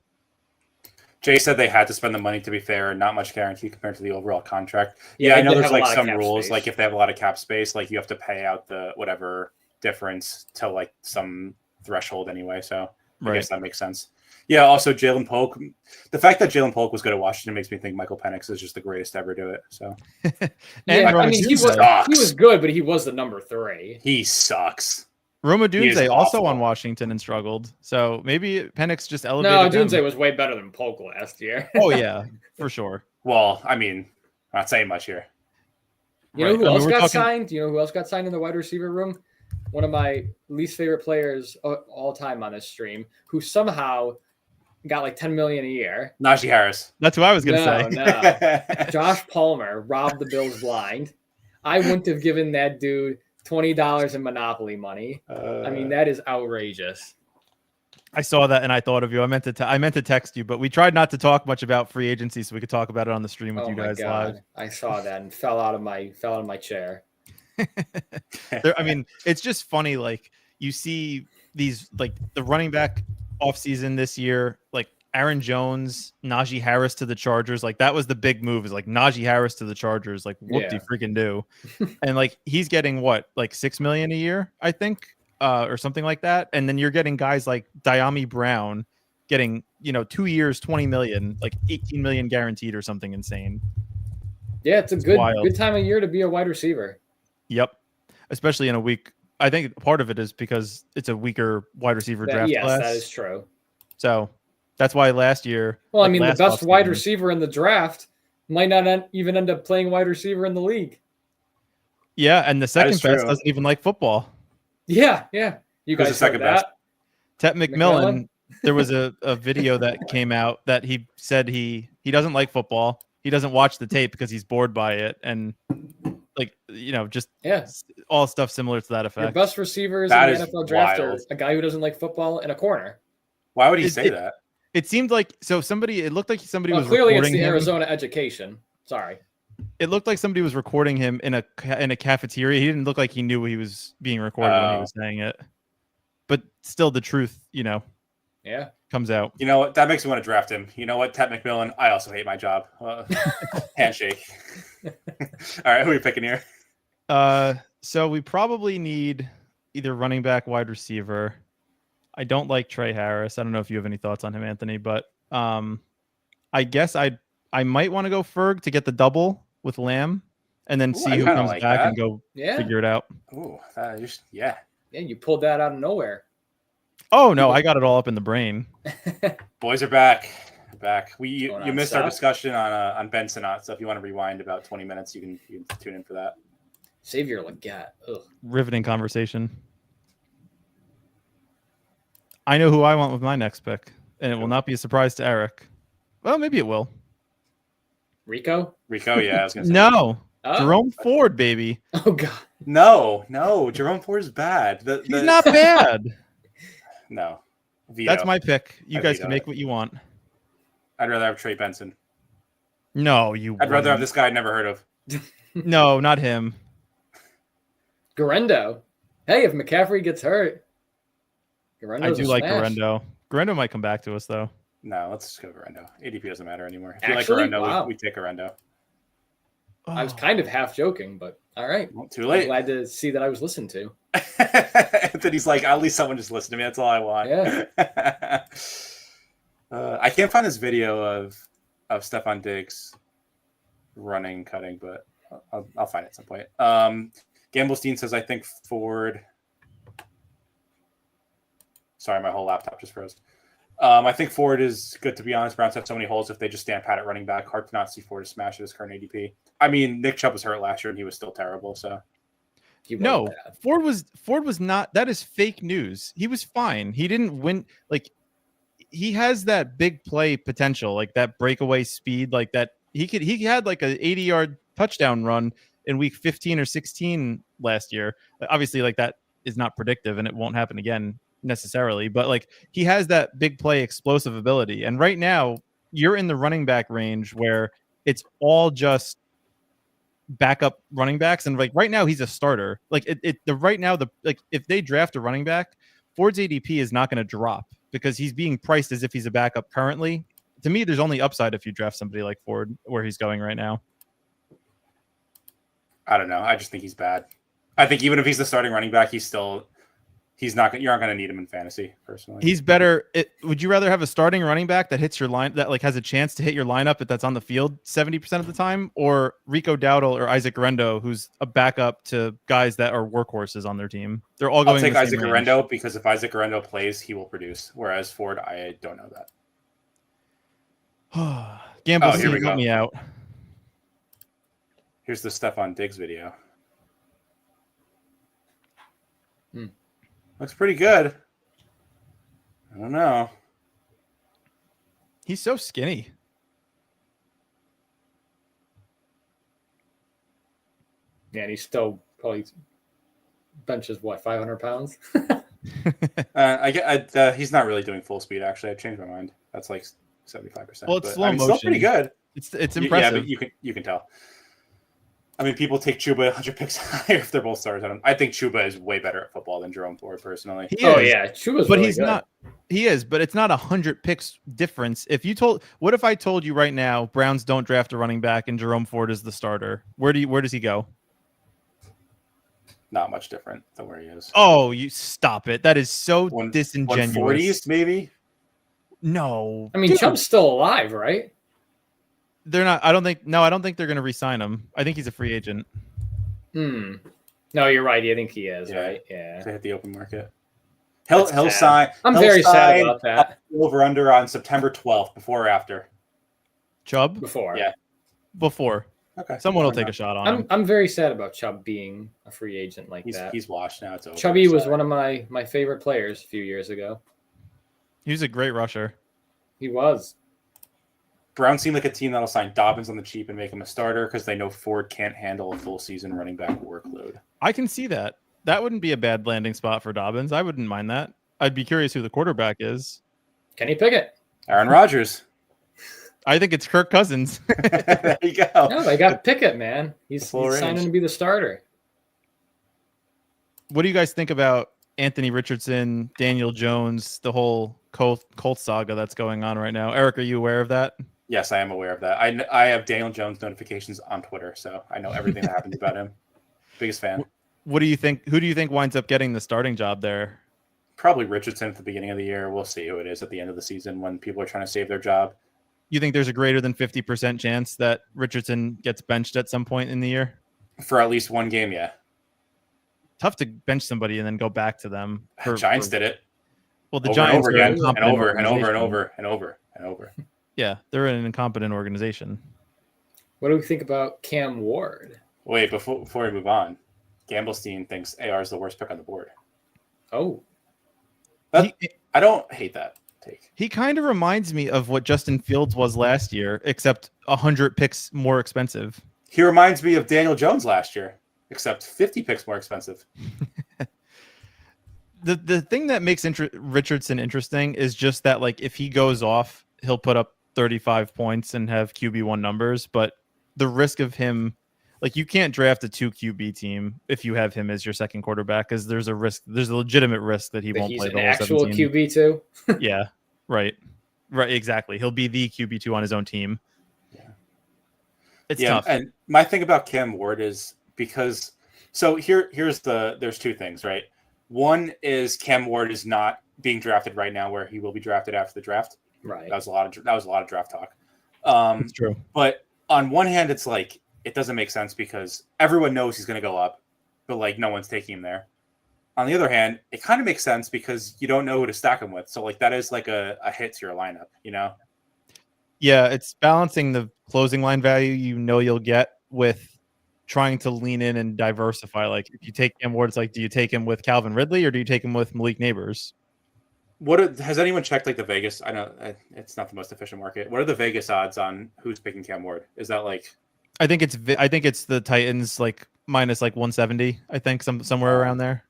Jay said they had to spend the money, to be fair, and not much guarantee compared to the overall contract. Yeah, I know there's like some rules, space. Like if they have a lot of cap space, like you have to pay out the whatever difference to like some threshold anyway. So I guess that makes sense. Yeah, also Jalen Polk. The fact that Jalen Polk was good at Washington makes me think Michael Penix is just the greatest to ever do it. So he was good, but he was the number 3. He sucks. Roma Dunze also on Washington and struggled. So maybe Penix just elevated. No, Dunze was way better than Polk last year. Oh, yeah, for sure. Well, I mean, I'm not saying much here. You know who else got signed? Do you know who else got signed in the wide receiver room? One of my least favorite players all time on this stream, who somehow got like $10 million a year. Najee Harris. That's what I was going to say. No. Josh Palmer robbed the Bills blind. I wouldn't have given that dude $20 in Monopoly money. I mean, that is outrageous. I saw that and I thought of you. I meant to text you, but we tried not to talk much about free agency so we could talk about it on the stream with you guys live. I saw that and fell out of my chair. I mean, it's just funny. Like you see these, like the running back offseason this year, like Aaron Jones, Najee Harris to the Chargers. Like that was the big move, is like Najee Harris to the Chargers. Like freaking do. And like he's getting what, like $6 million a year, I think, or something like that. And then you're getting guys like Diami Brown getting 2 years, 20 million, like 18 million guaranteed or something insane. Yeah, it's a good time of year to be a wide receiver. Yep, especially in a week. I think part of it is because it's a weaker wide receiver draft class. Yes, that is true. So that's why last year. Well, I mean, the best wide receiver in the draft might not even end up playing wide receiver in the league. Yeah, and the second best doesn't even like football. Yeah. You guys the second best? Tet McMillan. There was a video that came out that he said he doesn't like football. He doesn't watch the tape because he's bored by it, and just all stuff similar to that effect. Your best receivers in the NFL draft are a guy who doesn't like football and a corner. Why would he say that? It seemed like it looked like somebody was clearly recording it's the him. Arizona education. Sorry. It looked like somebody was recording him in a cafeteria. He didn't look like he knew he was being recorded when he was saying it. But still, the truth, comes out. You know what? That makes me want to draft him. You know what, Tet McMillan? I also hate my job. Handshake. All right, who are we picking here? So we probably need either running back, wide receiver. I don't like Trey Harris. I don't know if you have any thoughts on him, Anthony, but I guess I might want to go Ferg to get the double with Lamb, and then see who comes back and go figure it out. Ooh, Yeah, you pulled that out of nowhere. Oh no, I got it all up in the brain. Boys are back. You missed our discussion on Ben Sinnott, so if you want to rewind about 20 minutes, you can tune in for that. Xavier Leggett. Riveting conversation. I know who I want with my next pick, and it will not be a surprise to Eric. Well, maybe it will. Rico, yeah, I was gonna say. No. Jerome Ford, baby. Oh God. No, Jerome Ford is bad. He's not bad. No. Veto. That's my pick. You guys can make what you want. I'd rather have Trey Benson. No, I'd rather have this guy I'd never heard of. No, not him. Garendo. Hey, if McCaffrey gets hurt, I do like Garendo. Garendo might come back to us though. No, let's just go Garendo. ADP doesn't matter anymore. If you like Garendo, we take Garendo. I was kind of half joking, but all right. Well, too late. I'm glad to see that I was listened to. Anthony's like, at least someone just listened to me. That's all I want. Yeah. I can't find this video of Stephon Diggs cutting, but I'll find it at some point. Gamblestein says, I think Ford. Sorry, my whole laptop just froze. I think Ford is good, to be honest. Browns have so many holes. If they just stand pat at running back, hard to not see Ford smash at his current ADP. I mean, Nick Chubb was hurt last year, and he was still terrible. So, Ford was not. That is fake news. He was fine. He didn't win. Like, he has that big play potential, like that breakaway speed, like that. He had like a 80-yard touchdown run in week 15 or 16 last year. Obviously, like that is not predictive, and it won't happen again necessarily, but like he has that big play explosive ability. And right now you're in the running back range where it's all just backup running backs, and like right now he's a starter. Like if they draft a running back, Ford's ADP is not going to drop because he's being priced as if he's a backup currently. To me, there's only upside if you draft somebody like Ford where he's going right now. I don't know. I just think he's bad. I think even if he's the starting running back, you're not going to need him in fantasy, personally. He's better. Would you rather have a starting running back that hits your line, that like has a chance to hit your lineup if that's on the field 70% of the time, or Rico Dowdle or Isaac Garendo, who's a backup to guys that are workhorses on their team? They're all going. I'll take Isaac Garendo because if Isaac Garendo plays, he will produce. Whereas Ford, I don't know that. Gamble, help me out. Here's the Stephon Diggs video. Looks pretty good. I don't know. He's so skinny. Yeah, and he's still probably benches 500 pounds. He's not really doing full speed. Actually, I changed my mind. That's like 75%. Well, it's slow motion. Still pretty good. It's impressive. Yeah, but you can tell. I mean, people take Chuba 100 picks higher if they're both stars. I think Chuba is way better at football than Jerome Ford, personally. Chuba's but really he's good. not. He is, but it's not 100 picks difference. What if I told you right now, Browns don't draft a running back and Jerome Ford is the starter? Where does he go? Not much different than where he is. Oh, you stop it! That is so disingenuous. 140s, maybe. No. I mean, Dude, Chubb's still alive, right? they're not. I don't think they're going to re-sign him. I think he's a free agent. No, you're right. I think he is, right? Yeah. To hit the open market. That's He'll sad. sign. I'm he'll very sad sign about that. Over under on September 12th, before or after. Chubb? Before. Yeah. Before. Okay. Someone will take a shot on him. I'm very sad about Chubb being a free agent like that. He's washed now. It's over. Chubby was one of my favorite players a few years ago. He was a great rusher. He was. Browns seem like a team that'll sign Dobbins on the cheap and make him a starter because they know Ford can't handle a full season running back workload. I can see that. That wouldn't be a bad landing spot for Dobbins. I wouldn't mind that. I'd be curious who the quarterback is. Kenny Pickett. Aaron Rodgers. I think it's Kirk Cousins. There you go. No, they got Pickett, man. He's signing to be the starter. What do you guys think about Anthony Richardson, Daniel Jones, the whole Colts saga that's going on right now? Eric, are you aware of that? Yes, I am aware of that. I have Daniel Jones notifications on Twitter, so I know everything that happens about him. Biggest fan. What do you think? Who do you think winds up getting the starting job there? Probably Richardson at the beginning of the year. We'll see who it is at the end of the season when people are trying to save their job. You think there's a greater than 50% chance that Richardson gets benched at some point in the year? For at least one game, yeah. Tough to bench somebody and then go back to them. Giants did it. Well, the over Giants and over are again, an and incompetent over and over and organization. over and over and over. Yeah, they're an incompetent organization. What do we think about Cam Ward? Wait, before we move on, Gamblestein thinks AR is the worst pick on the board. Oh. I don't hate that take. He kind of reminds me of what Justin Fields was last year, except 100 picks more expensive. He reminds me of Daniel Jones last year, except 50 picks more expensive. The thing that makes Richardson interesting is just that, like, if he goes off, he'll put up 35 points and have QB1 numbers, but the risk of him, like, you can't draft a 2 QB team if you have him as your second quarterback, because there's a legitimate risk that he won't play the whole actual 17. QB too. Yeah, right, exactly. He'll be the QB2 on his own team. Yeah, it's tough. And my thing about Cam Ward is because there's two things, right? One is Cam Ward is not being drafted right now, where he will be drafted after the draft. Right. That was a lot of draft talk. It's true. But on one hand, it's like it doesn't make sense because everyone knows he's going to go up, but like no one's taking him there. On the other hand, it kind of makes sense because you don't know who to stack him with. So like that is like a hit to your lineup, you know? Yeah, it's balancing the closing line value you'll get with trying to lean in and diversify. Like if you take Cam Ward, it's like, do you take him with Calvin Ridley or do you take him with Malik Neighbors? Has anyone checked like the Vegas? I know it's not the most efficient market. What are the Vegas odds on who's picking Cam Ward? Is that like? I think it's the Titans like minus like 170. I think somewhere around there.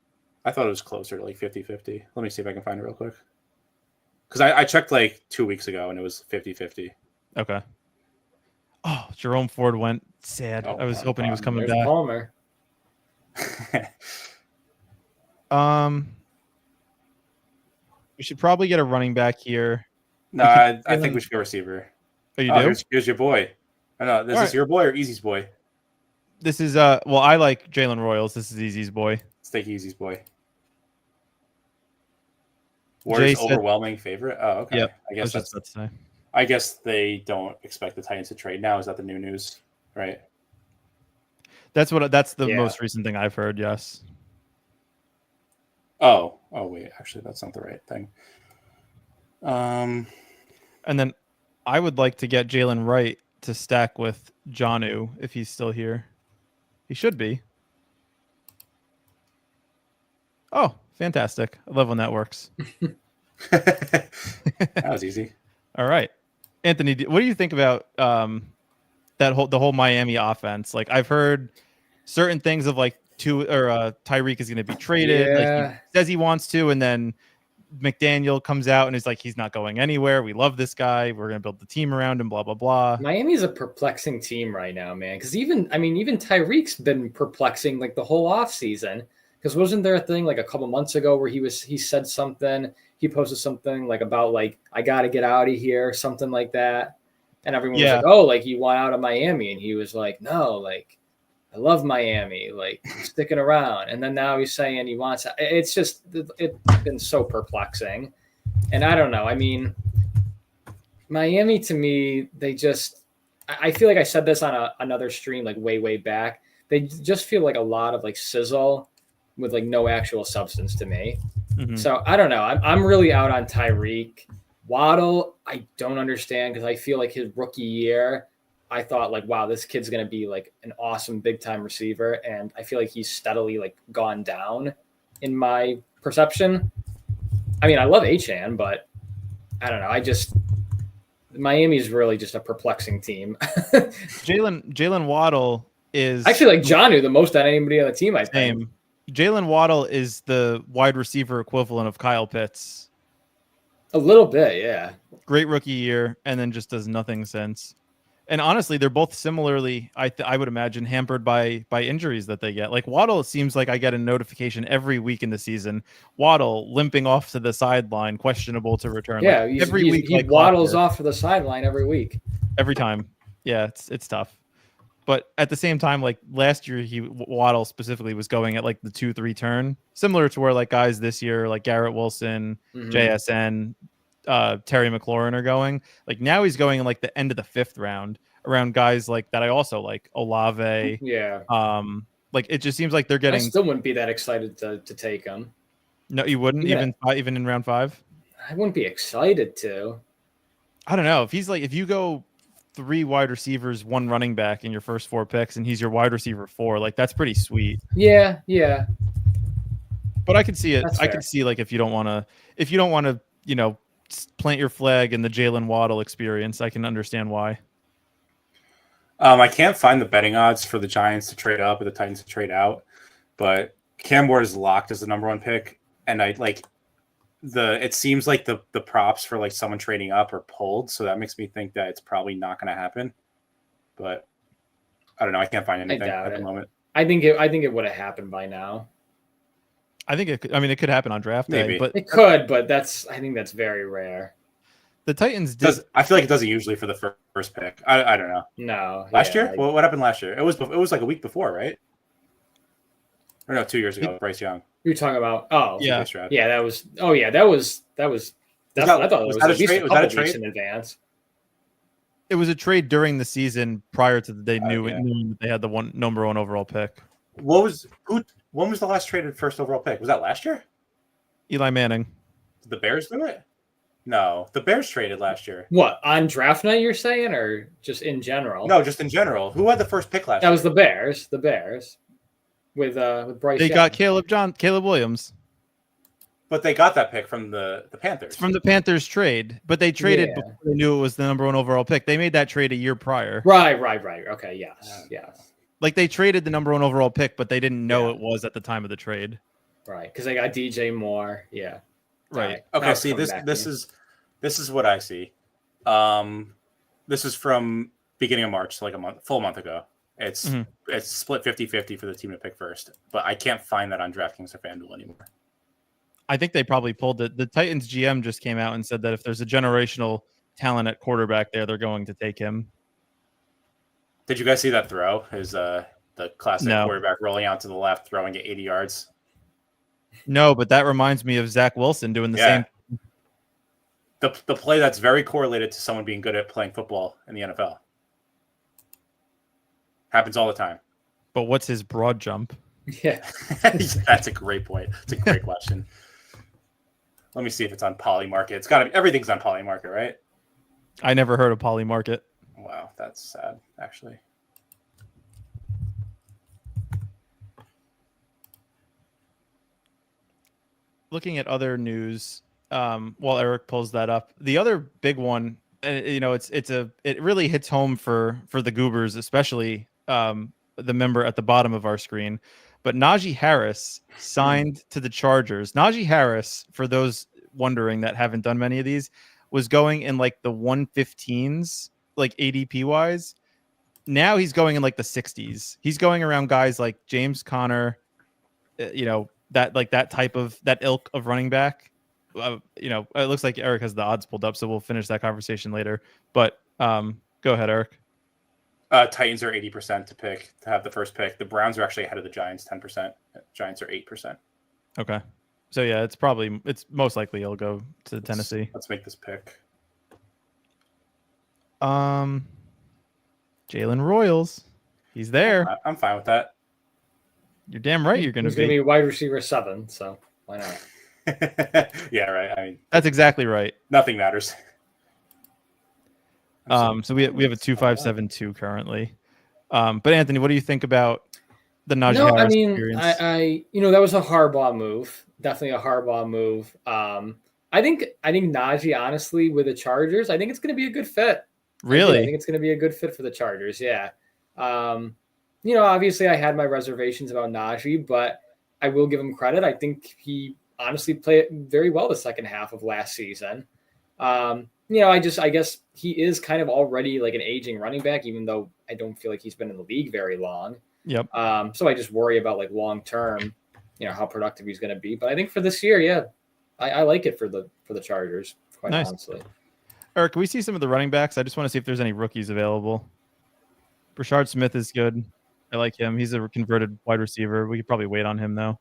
I thought it was closer to like 50-50. Let me see if I can find it real quick. Because I checked like 2 weeks ago and it was 50-50. Okay. Oh, Jerome Ford went sad. I was hoping he was coming back. Palmer. We should probably get a running back here. No, I think we should go receiver. Oh, you do? Here's your boy. I know. This is your boy or Easy's boy? This is well, I like Jalen Royals. This is Easy's boy. Let's take Easy's boy. Ward's overwhelming favorite. Oh, okay. Yep. I guess that's about to say. I guess they don't expect the Titans to trade now. Is that the new news? Right. That's the most recent thing I've heard. Yes. Oh wait, actually that's not the right thing. And then I would like to get Jalen Wright to stack with Jonnu if he's still here. He should be. Oh, fantastic. I love when that works. That was easy. All right. Anthony, what do you think about the whole Miami offense? Like, I've heard certain things of like Tyreek is going to be traded. Yeah. Like, he says he wants to, and then McDaniel comes out and is like, he's not going anywhere. We love this guy. We're going to build the team around him, blah, blah, blah. Miami's a perplexing team right now, man. Because even Tyreek's been perplexing like the whole offseason. Because wasn't there a thing like a couple months ago where he said something, he posted something like about like, I got to get out of here, something like that. And everyone was like, oh, like he want out of Miami. And he was like, no, like, I love Miami, like I'm sticking around. And then now he's saying he wants, it's been so perplexing. And I don't know. I mean, Miami, to me, they just, I feel like I said this on another stream, like way back. They just feel like a lot of like sizzle with like no actual substance to me. Mhm. So I don't know. I'm really out on Tyreek. Waddle, I don't understand because I feel like his rookie year, I thought like, wow, this kid's gonna be like an awesome big time receiver, and I feel like he's steadily like gone down in my perception. I mean, I love Achan, but I don't know. Miami's really just a perplexing team. Jalen Waddle is I actually like Jonnu the most out of anybody on the team, I think. same. Jalen Waddle is the wide receiver equivalent of Kyle Pitts. A little bit, yeah. Great rookie year, and then just does nothing since. And honestly, they're both similarly, I would imagine, hampered by injuries that they get. Like Waddle, it seems like I get a notification every week in the season. Waddle limping off to the sideline, questionable to return. Yeah, like every week he like waddles clockwork. off to the sideline every week. Every time. Yeah, it's tough. But at the same time, like last year, Waddle specifically was going at like the 2-3 turn, similar to where like guys this year, like Garrett Wilson, JSN, Terry McLaurin are going. Like now he's going in like the end of the 5th round around guys like that. I also like Olave. Yeah. Like it just seems like they're getting. I still wouldn't be that excited to take him. No, you wouldn't even in round 5. I wouldn't be excited to. I don't know if you go 3 wide receivers, 1 running back in your first 4 picks, and he's your wide receiver 4. Like that's pretty sweet. Yeah. But I can see it. That's I fair. can see like if you don't want to, plant your flag in the Jalen Waddle experience, I can understand why. I can't find the betting odds for the Giants to trade up or the Titans to trade out, but Cam Ward is locked as the number 1 pick, and I like it seems like the props for like someone trading up are pulled, so that makes me think that it's probably not going to happen. But I don't know. I can't find anything at the moment. I think it would have happened by now. I think it could happen on draft day, but it could, but I think that's very rare. The Titans I feel like it doesn't usually for the first pick. I don't know. No. Last year? What happened last year? It was like a week before, right? Or no, 2 years ago, Bryce Young. You're talking about yeah. That was I thought it was at least a couple weeks in advance. It was a trade during the season prior to they knew that they had the number 1 overall pick. When was the last traded first overall pick? Was that last year? Eli Manning. Did the Bears do it? No, the Bears traded last year. What, on draft night you're saying, or just in general? No, just in general. Who had the first pick last year? That was the Bears. The Bears with Bryce. They got Caleb Williams. But they got that pick from the Panthers. It's from the Panthers trade, but they traded before they knew it was the number 1 overall pick. They made that trade a year prior. Right. Okay, yes. Like they traded the number 1 overall pick, but they didn't know it was at the time of the trade. Right, because they got DJ Moore. Yeah. Right. Okay. See, this is what I see. This is from beginning of March, so like full month ago. It's split 50-50 for the team to pick first, but I can't find that on DraftKings or FanDuel anymore. I think they probably pulled it. The Titans GM just came out and said that if there's a generational talent at quarterback there, they're going to take him. Did you guys see that throw? The classic quarterback rolling out to the left, throwing it 80 yards? No, but that reminds me of Zach Wilson doing the same. The play that's very correlated to someone being good at playing football in the NFL. Happens all the time. But what's his broad jump? Yeah. That's a great point. It's a great question. Let me see if it's on Polymarket. It's got to be. Everything's on Polymarket, right? I never heard of Polymarket. Wow, that's sad, actually. Looking at other news, while Eric pulls that up, the other big one, it really hits home for the Goobers, especially the member at the bottom of our screen. But Najee Harris signed to the Chargers. Najee Harris, for those wondering that haven't done many of these, was going in like the 115s, like ADP wise. Now he's going in like the 60s. He's going around guys like James Conner, that type of that ilk of running back. It looks like Eric has the odds pulled up, so we'll finish that conversation later. But go ahead, Eric. Titans are 80% to have the first pick. The Browns are actually ahead of the Giants, 10%. Giants are 8%. Okay. So yeah, it's most likely he'll go to Tennessee. Let's make this pick. Jalen Royals. He's there. I'm fine with that. You're damn right you're going to He's going to be. be wide receiver 7, so why not? Yeah, right. I mean, That's exactly right. nothing matters. So we have a 2.572 currently. But Anthony, what do you think about the Najee No, Harris I mean, experience? I that was a Harbaugh move. Definitely a Harbaugh move. I think Najee, honestly, with the Chargers, I think it's going to be a good fit. Really? I think it's going to be a good fit for the Chargers. Yeah. Obviously, I had my reservations about Najee, but I will give him credit. I think he honestly played very well the second half of last season. I guess he is kind of already like an aging running back, even though I don't feel like he's been in the league very long. Yep. So I just worry about like long term, how productive he's going to be. But I think for this year, yeah, I like it for the Chargers, quite Nice. honestly. Eric, can we see some of the running backs? I just want to see if there's any rookies available. Rashard Smith is good. I like him. He's a converted wide receiver. We could probably wait on him though.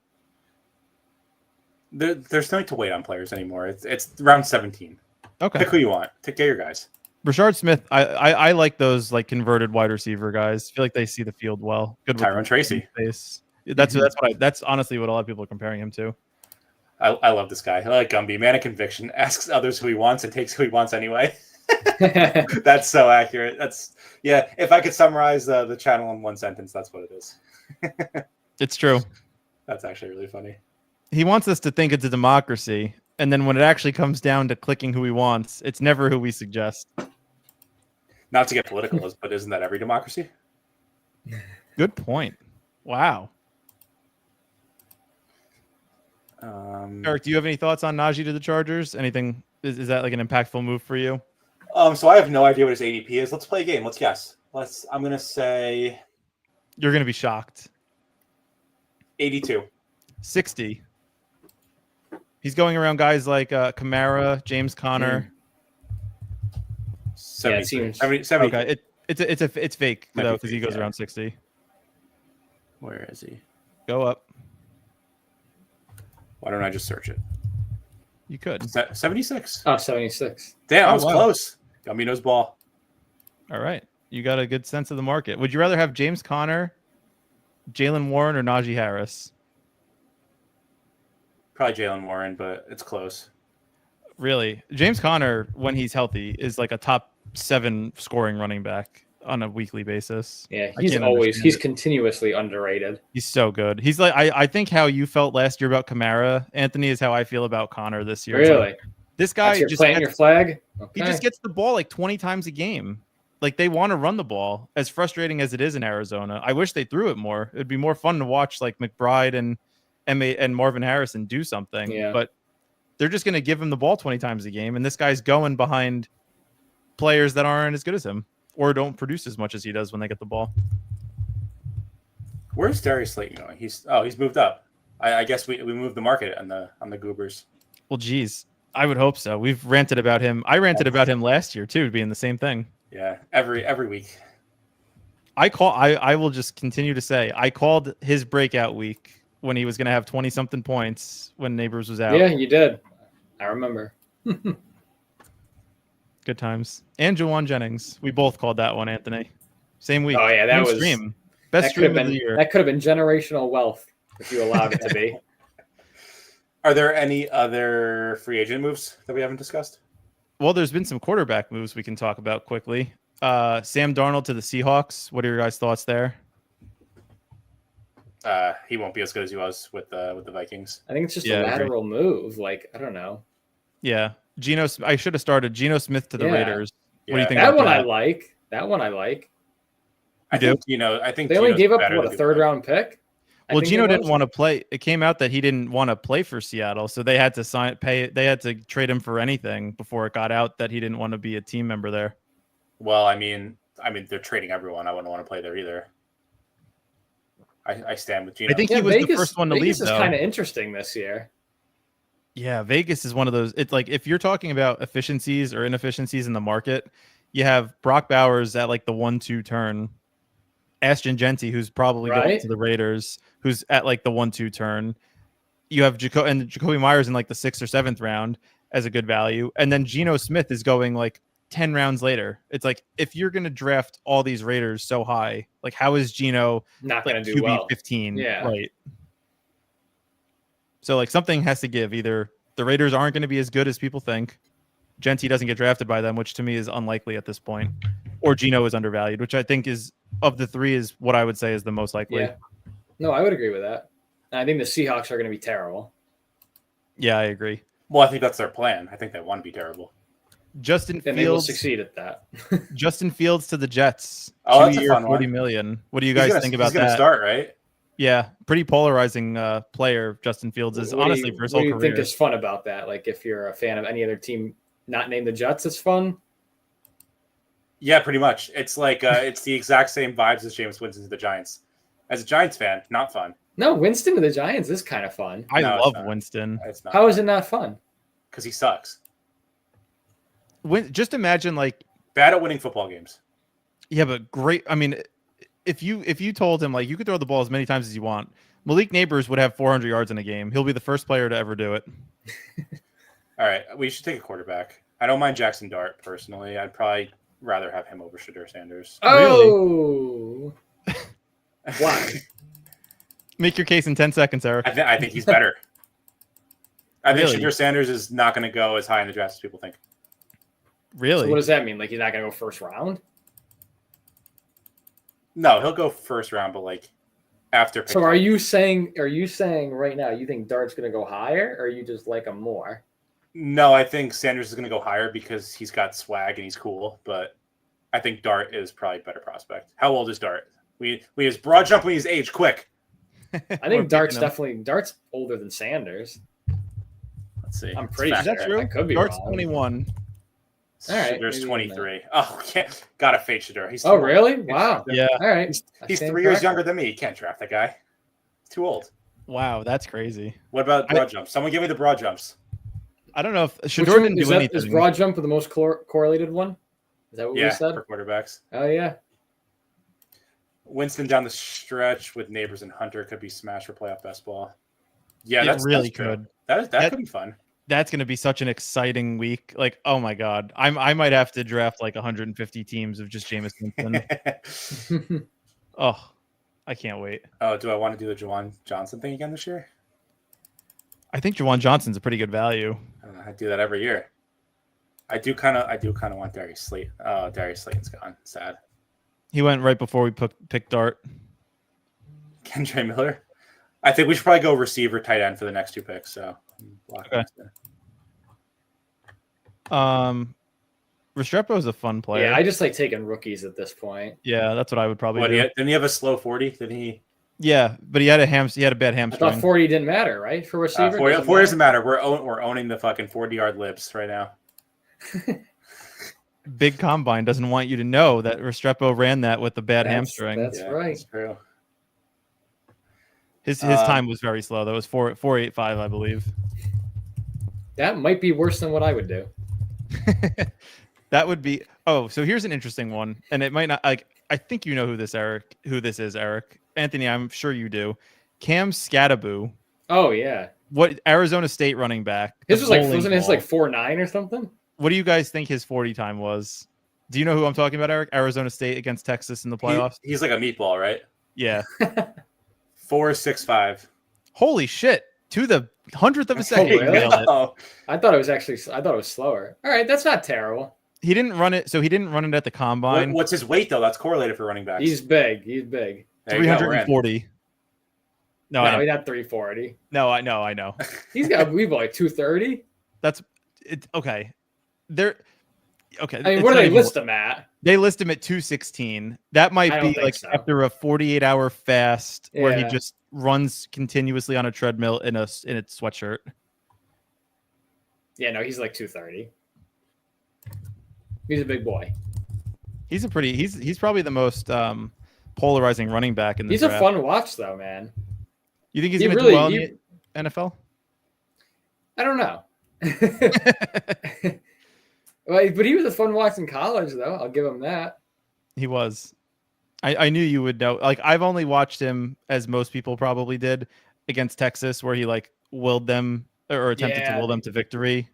There's no need to wait on players anymore. It's round 17. Okay. Pick who you want. Get your guys. Rashard Smith, I like those like converted wide receiver guys. I feel like they see the field well. Good with Tyrone Tracy. Face. That's honestly what a lot of people are comparing him to. I love this guy. I like Gumby. Man of conviction. Asks others who he wants and takes who he wants anyway. That's so accurate. If I could summarize the channel in one sentence, that's what it is. It's true. That's actually really funny. He wants us to think it's a democracy, and then when it actually comes down to clicking who he wants, it's never who we suggest. Not to get political, but isn't that every democracy? Good point. Wow. Eric, do you have any thoughts on Najee to the Chargers? Anything? Is that like an impactful move for you? So I have no idea what his ADP is. Let's play a game. Let's guess. I'm gonna say You're gonna be shocked. 82. 60. He's going around guys like Kamara, James Conner. 70. Okay, it's fake though because he goes around 60. Where is he? Go up. Why don't I just search it? You could. 76. Oh, 76. Damn, I was close. Gumby knows ball. All right. You got a good sense of the market. Would you rather have James Conner, Jalen Warren, or Najee Harris? Probably Jalen Warren, but it's close. Really? James Conner, when he's healthy, is like a top 7 scoring running back on a weekly basis. Yeah, he's continuously underrated. He's so good. He's like I think how you felt last year about Kamara, Anthony, is how I feel about Conner this year. Really? Like, this guy just planting your flag? Okay. He just gets the ball like 20 times a game. Like they want to run the ball. As frustrating as it is in Arizona, I wish they threw it more. It'd be more fun to watch like McBride and Marvin Harrison do something. Yeah. But they're just going to give him the ball 20 times a game, and this guy's going behind players that aren't as good as him or don't produce as much as he does when they get the ball. Where's Darius Slayton going? He's moved up. I guess we moved the market on the Goobers. Well, geez, I would hope so. We've ranted about him. I ranted about him last year too, being the same thing. Yeah, every week. I will just continue to say I called his breakout week when he was going to have 20-something points when Neighbors was out. Yeah, you did. I remember. Good times. And Juwan Jennings. We both called that one, Anthony. Same week. Oh, yeah, that was stream. Best stream of the year. That could have been generational wealth if you allowed it to be. Are there any other free agent moves that we haven't discussed? Well, there's been some quarterback moves we can talk about quickly. Sam Darnold to the Seahawks. What are your guys' thoughts there? He won't be as good as he was with the Vikings. I think it's just a lateral move. Like, I don't know. Yeah. I should have started Geno Smith to the Raiders. What do you think? That one I like. I think they only gave up a third-round pick. Well, Geno didn't want to play. It came out that he didn't want to play for Seattle, so they had to They had to trade him for anything before it got out that he didn't want to be a team member there. Well, I mean, they're trading everyone. I wouldn't want to play there either. I stand with Geno. I think he was the first one to leave. Vegas is kind of interesting this year. Yeah, Vegas is one of those. It's like if you're talking about efficiencies or inefficiencies in the market, you have Brock Bowers at like the 1-2 turn, Ashton Genty, who's probably going to the Raiders, who's at like the 1-2 turn. You have Jacoby Myers in like the 6th or 7th round as a good value, and then Geno Smith is going like 10 rounds later. It's like, if you're going to draft all these Raiders so high, like how is Geno Not like going to do QB well. 15? Yeah. Right. So like something has to give. Either the Raiders aren't going to be as good as people think, Gentry doesn't get drafted by them, which to me is unlikely at this point, or Geno is undervalued, which I think is, of the three, is what I would say is the most likely. Yeah. No, I would agree with that. And I think the Seahawks are going to be terrible. Yeah, I agree. Well, I think that's their plan. I think they want to be terrible. Justin And they will Fields succeed at that. Justin Fields to the Jets. Oh, that's a 2-year, fun one. $40 million. What do you guys think about he's gonna that? start, right? Yeah, pretty polarizing player. Justin Fields is, honestly, for his whole career. What do you career. think is fun about that? Like, if you're a fan of any other team not named the Jets, it's fun. Yeah, pretty much. It's like it's the exact same vibes as Jameis Winston to the Giants. As a Giants fan, not fun. No, Winston to the Giants is kind of fun. I No, it's love not. Winston. It's not. How is it not fun? Because he sucks. Just imagine, like, Bad at winning football games. yeah, but great. I mean, if you told him, like, you could throw the ball as many times as you want, Malik Neighbors would have 400 yards in a game. He'll be the first player to ever do it. All right, we should take a quarterback. I don't mind Jackson Dart personally. I'd probably rather have him over Shadur Sanders. Oh, why? Make your case in 10 seconds, Eric. I think he's better. I think Really? Shadur Sanders is not going to go as high in the draft as people think. Really? So what does that mean? Like, he's not going to go first round? No, he'll go first round, but like after. So are you saying right now you think Dart's going to go higher, or you just like him more? No, I think Sanders is going to go higher because he's got swag and he's cool. But I think Dart is probably a better prospect. How old is Dart? We use broad jump. We use age. Quick. I think Dart's older than Sanders. Let's see. I'm pretty It's sure. fact. Is that true? I could be Dart's wrong. 21. All right, Shadar's maybe 23. Oh, gotta fade Shadur. He's too Oh, old. really? Wow. Yeah. All right. He's I stand 3 years corrected. younger than me. You can't draft that guy. He's too old. Wow, that's crazy. What about broad jumps? Someone give me the broad jumps. I don't know if Which Shador one- didn't do anything. Is broad jump the most correlated one? Is that what we Yeah, said? for quarterbacks. Oh, yeah. Winston down the stretch with Neighbors and Hunter could be smashed for playoff best ball. Yeah, It that's really true. could. That could be fun. That's going to be such an exciting week. Like, oh my God, I might have to draft like 150 teams of just Jameis Winston. Oh, I can't wait. Oh, do I want to do the Juwan Johnson thing again this year? I think Juwan Johnson's a pretty good value. I do that every year. I do kind of want Darius Slayton. Darius Slayton's gone. Sad. He went right before we picked Dart. Kendra Miller. I think we should probably go receiver, tight end for the next two picks. So, Okay. Restrepo is a fun player. Yeah, I just like taking rookies at this point. Yeah, that's what I would probably What, do. didn't he have a slow 40? Did he? Yeah, but he had a bad I hamstring. thought 40 didn't matter, right? For receiver? 40 doesn't matter. We're owning the fucking 40-yard libs right now. Big Combine doesn't want you to know that Restrepo ran that with a bad hamstring. That's right. That's true. His time was very slow. That was 4.85, I believe. That might be worse than what I would do. That would be. Oh, so here's an interesting one, and it might not. Like, I think you know who this is, Eric. Anthony, I'm sure you do. Cam Scattaboo. Oh, yeah. What Arizona State running back? His was like, bowling wasn't his ball. like 4.9 or something? What do you guys think his 40 time was? Do you know who I'm talking about, Eric? Arizona State against Texas in the playoffs. He's like a meatball, right? Yeah. 4.65. Holy shit! To the 100th of a second. really? He nailed it. Oh, I thought it was slower. All right, that's not terrible. He didn't run it. So he didn't run it at the combine. what's his weight though? That's correlated for running backs. He's big. There you go, we're in. 340. No, I No, know. he's not 340. No, I know. He's got we like 230. That's it. Okay. They're okay. I mean, it's what do not they even- list him at? They list him at 216. That I might don't be think like so. after a 48-hour fast where he Yeah. just runs continuously on a treadmill in a sweatshirt. Yeah, no, he's like 230. He's a big boy. He's probably the most polarizing running back in the He's draft. a fun watch, though, man. You think he's he going to really- do well in he- the NFL? I don't know. Well, but he was a fun watch in college, though. I'll give him that. He was. I knew you would know. Like, I've only watched him, as most people probably did, against Texas, where he like willed them or attempted to Yeah. will them to victory.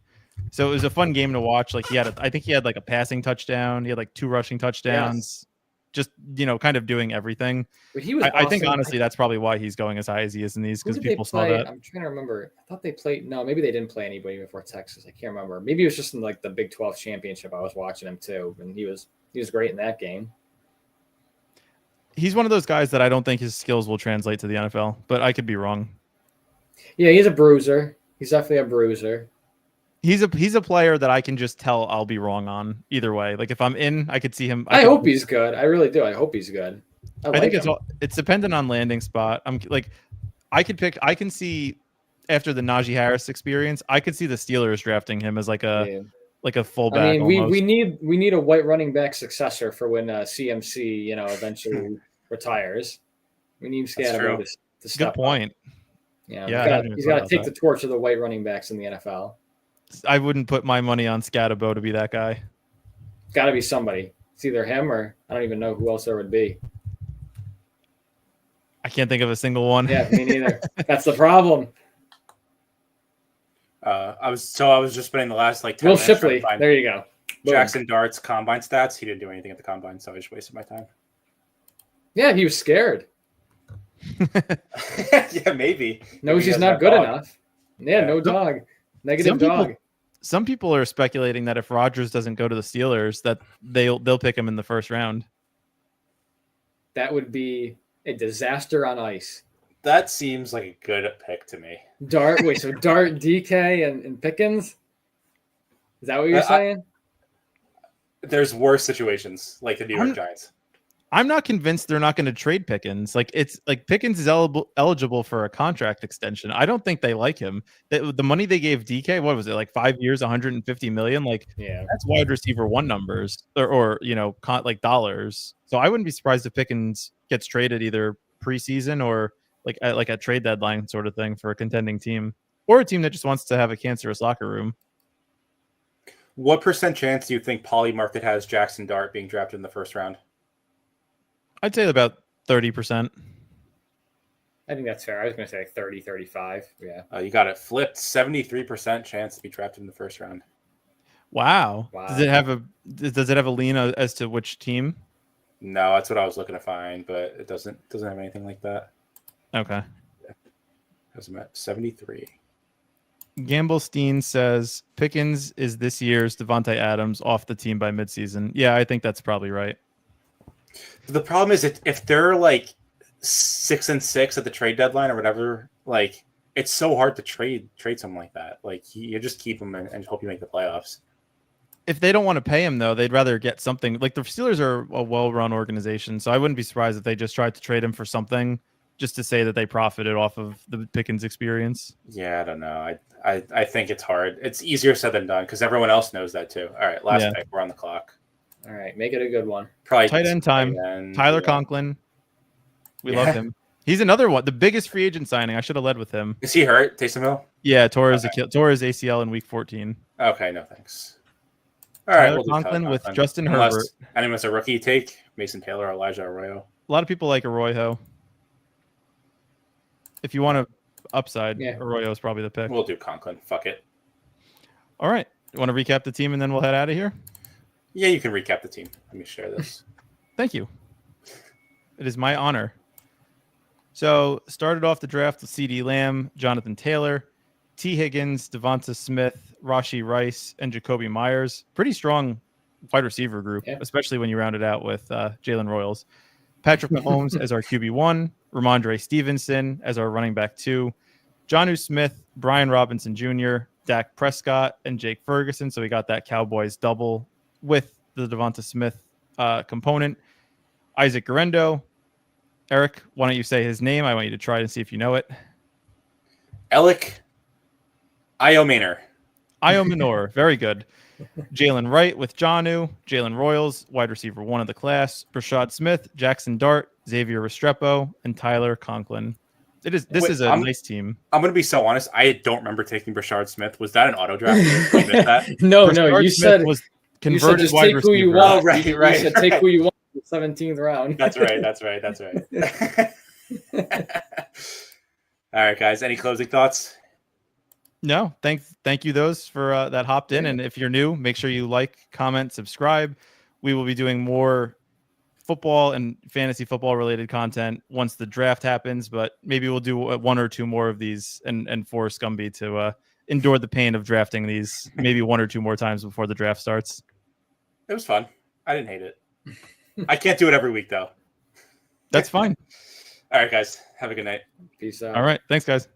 So it was a fun game to watch. Like I think he had like a passing touchdown. He had like 2 rushing touchdowns. Just kind of doing everything. But he was. I think honestly that's probably why he's going as high as he is in these, because people saw that. I'm trying to remember. I thought they played. No, maybe they didn't play anybody before Texas. I can't remember. Maybe it was just in like the Big 12 championship. I was watching him too, and he was great in that game. He's one of those guys that I don't think his skills will translate to the NFL, but I could be wrong. Yeah, he's a bruiser. He's definitely a bruiser. He's a player that I can just tell I'll be wrong on either way. Like if I'm in, I could see him. I hope he's good. I really do. I hope he's good. I think it's dependent on landing spot. I'm like, I can see after the Najee Harris experience, I could see the Steelers drafting him as like a fullback. I mean, we need a white running back successor for when CMC eventually retires. We need Scatterbo to step Good point. Up. Yeah, he's got to take the torch of the white running backs in the NFL. I wouldn't put my money on Scatterbo to be that guy. It's got to be somebody. It's either him or I don't even know who else there would be. I can't think of a single one. Yeah, me neither. That's the problem. I was just spending the last 10 Will minutes. Shipley. There you go. Jackson Dart's combine stats. He didn't do anything at the combine, so I just wasted my time. Yeah, he was scared. Yeah, maybe. No, he's not good enough. Yeah, no dog. Negative dog. Some people are speculating that if Rodgers doesn't go to the Steelers, that they'll pick him in the first round. That would be a disaster on ice. That seems like a good pick to me. Dart, DK, and Pickens? Is that what you're saying? There's worse situations like the New York Giants. I'm not convinced they're not going to trade Pickens. It's like Pickens is eligible for a contract extension. I don't think they like him. The money they gave DK, what was it, like 5 years, 150 million? That's wide receiver 1 numbers or dollars. So I wouldn't be surprised if Pickens gets traded either preseason or like a trade deadline sort of thing for a contending team or a team that just wants to have a cancerous locker room. What % chance do you think Paulie Market has Jackson Dart being drafted in the first round? I'd say about 30%. I think that's fair. I was going to say like 30, 35. Yeah. You got it flipped. 73% chance to be drafted in the first round. Wow. Does it have a lean as to which team? No, that's what I was looking to find, but it doesn't have anything like that. Okay. Has him at 73. Gamblestein says Pickens is this year's Devontae Adams off the team by midseason. Yeah, I think that's probably right. The problem is if they're 6-6 at the trade deadline or whatever, it's so hard to trade something like that. You just keep them and hope you make the playoffs. If they don't want to pay him, though, they'd rather get something. Like the Steelers are a well-run organization, so I wouldn't be surprised if they just tried to trade him for something just to say that they profited off of the Pickens experience. Yeah, I don't know. I think it's hard. It's easier said than done because everyone else knows that too. All right, last pick. We're on the clock. All right, make it a good one. Probably tight end time. Tyler Conklin. We love him. He's another one. The biggest free agent signing. I should have led with him. Is he hurt, Taysom Hill? Yeah, tore his ACL in week 14. Okay, no thanks. All right, Tyler Conklin with Justin Herbert. Anyone's a rookie take? Mason Taylor, Elijah Arroyo. A lot of people like Arroyo. If you want to upside, Arroyo is probably the pick. We'll do Conklin. Fuck it. All right. You want to recap the team and then we'll head out of here? Yeah, you can recap the team. Let me share this. Thank you. It is my honor. So, started off the draft with CeeDee Lamb, Jonathan Taylor, T. Higgins, Devonta Smith, Rashee Rice, and Jacoby Myers. Pretty strong wide receiver group, especially when you round it out with Jalen Royals. Patrick Mahomes as our QB1, Ramondre Stevenson as our running back 2, Jonnu Smith, Brian Robinson Jr., Dak Prescott, and Jake Ferguson. So we got that Cowboys double with the Devonta Smith component. Isaac Guerendo. Eric, why don't you say his name? I want you to try and see if you know it. Alec Iomanor. Iomanor. Very good. Jalen Wright with Jonnu, Jalen Royals, wide receiver 1 of the class, Brashad Smith, Jackson Dart, Xavier Restrepo, and Tyler Conklin. This is a nice team. I'm going to be so honest. I don't remember taking Brashard Smith. Was that an auto draft? No, Brashard you Smith said was converted just wide take receiver. who you want. Oh, right. You said take who you want in the 17th round. That's right. All right, guys. Any closing thoughts? No, thank you those for that hopped in. And if you're new, make sure you like, comment, subscribe. We will be doing more football and fantasy football related content once the draft happens, but maybe we'll do one or two more of these and force Gumby to endure the pain of drafting these maybe one or two more times before the draft starts. It was fun. I didn't hate it. I can't do it every week though. That's fine. All right, guys. Have a good night. Peace out. All right. Thanks, guys.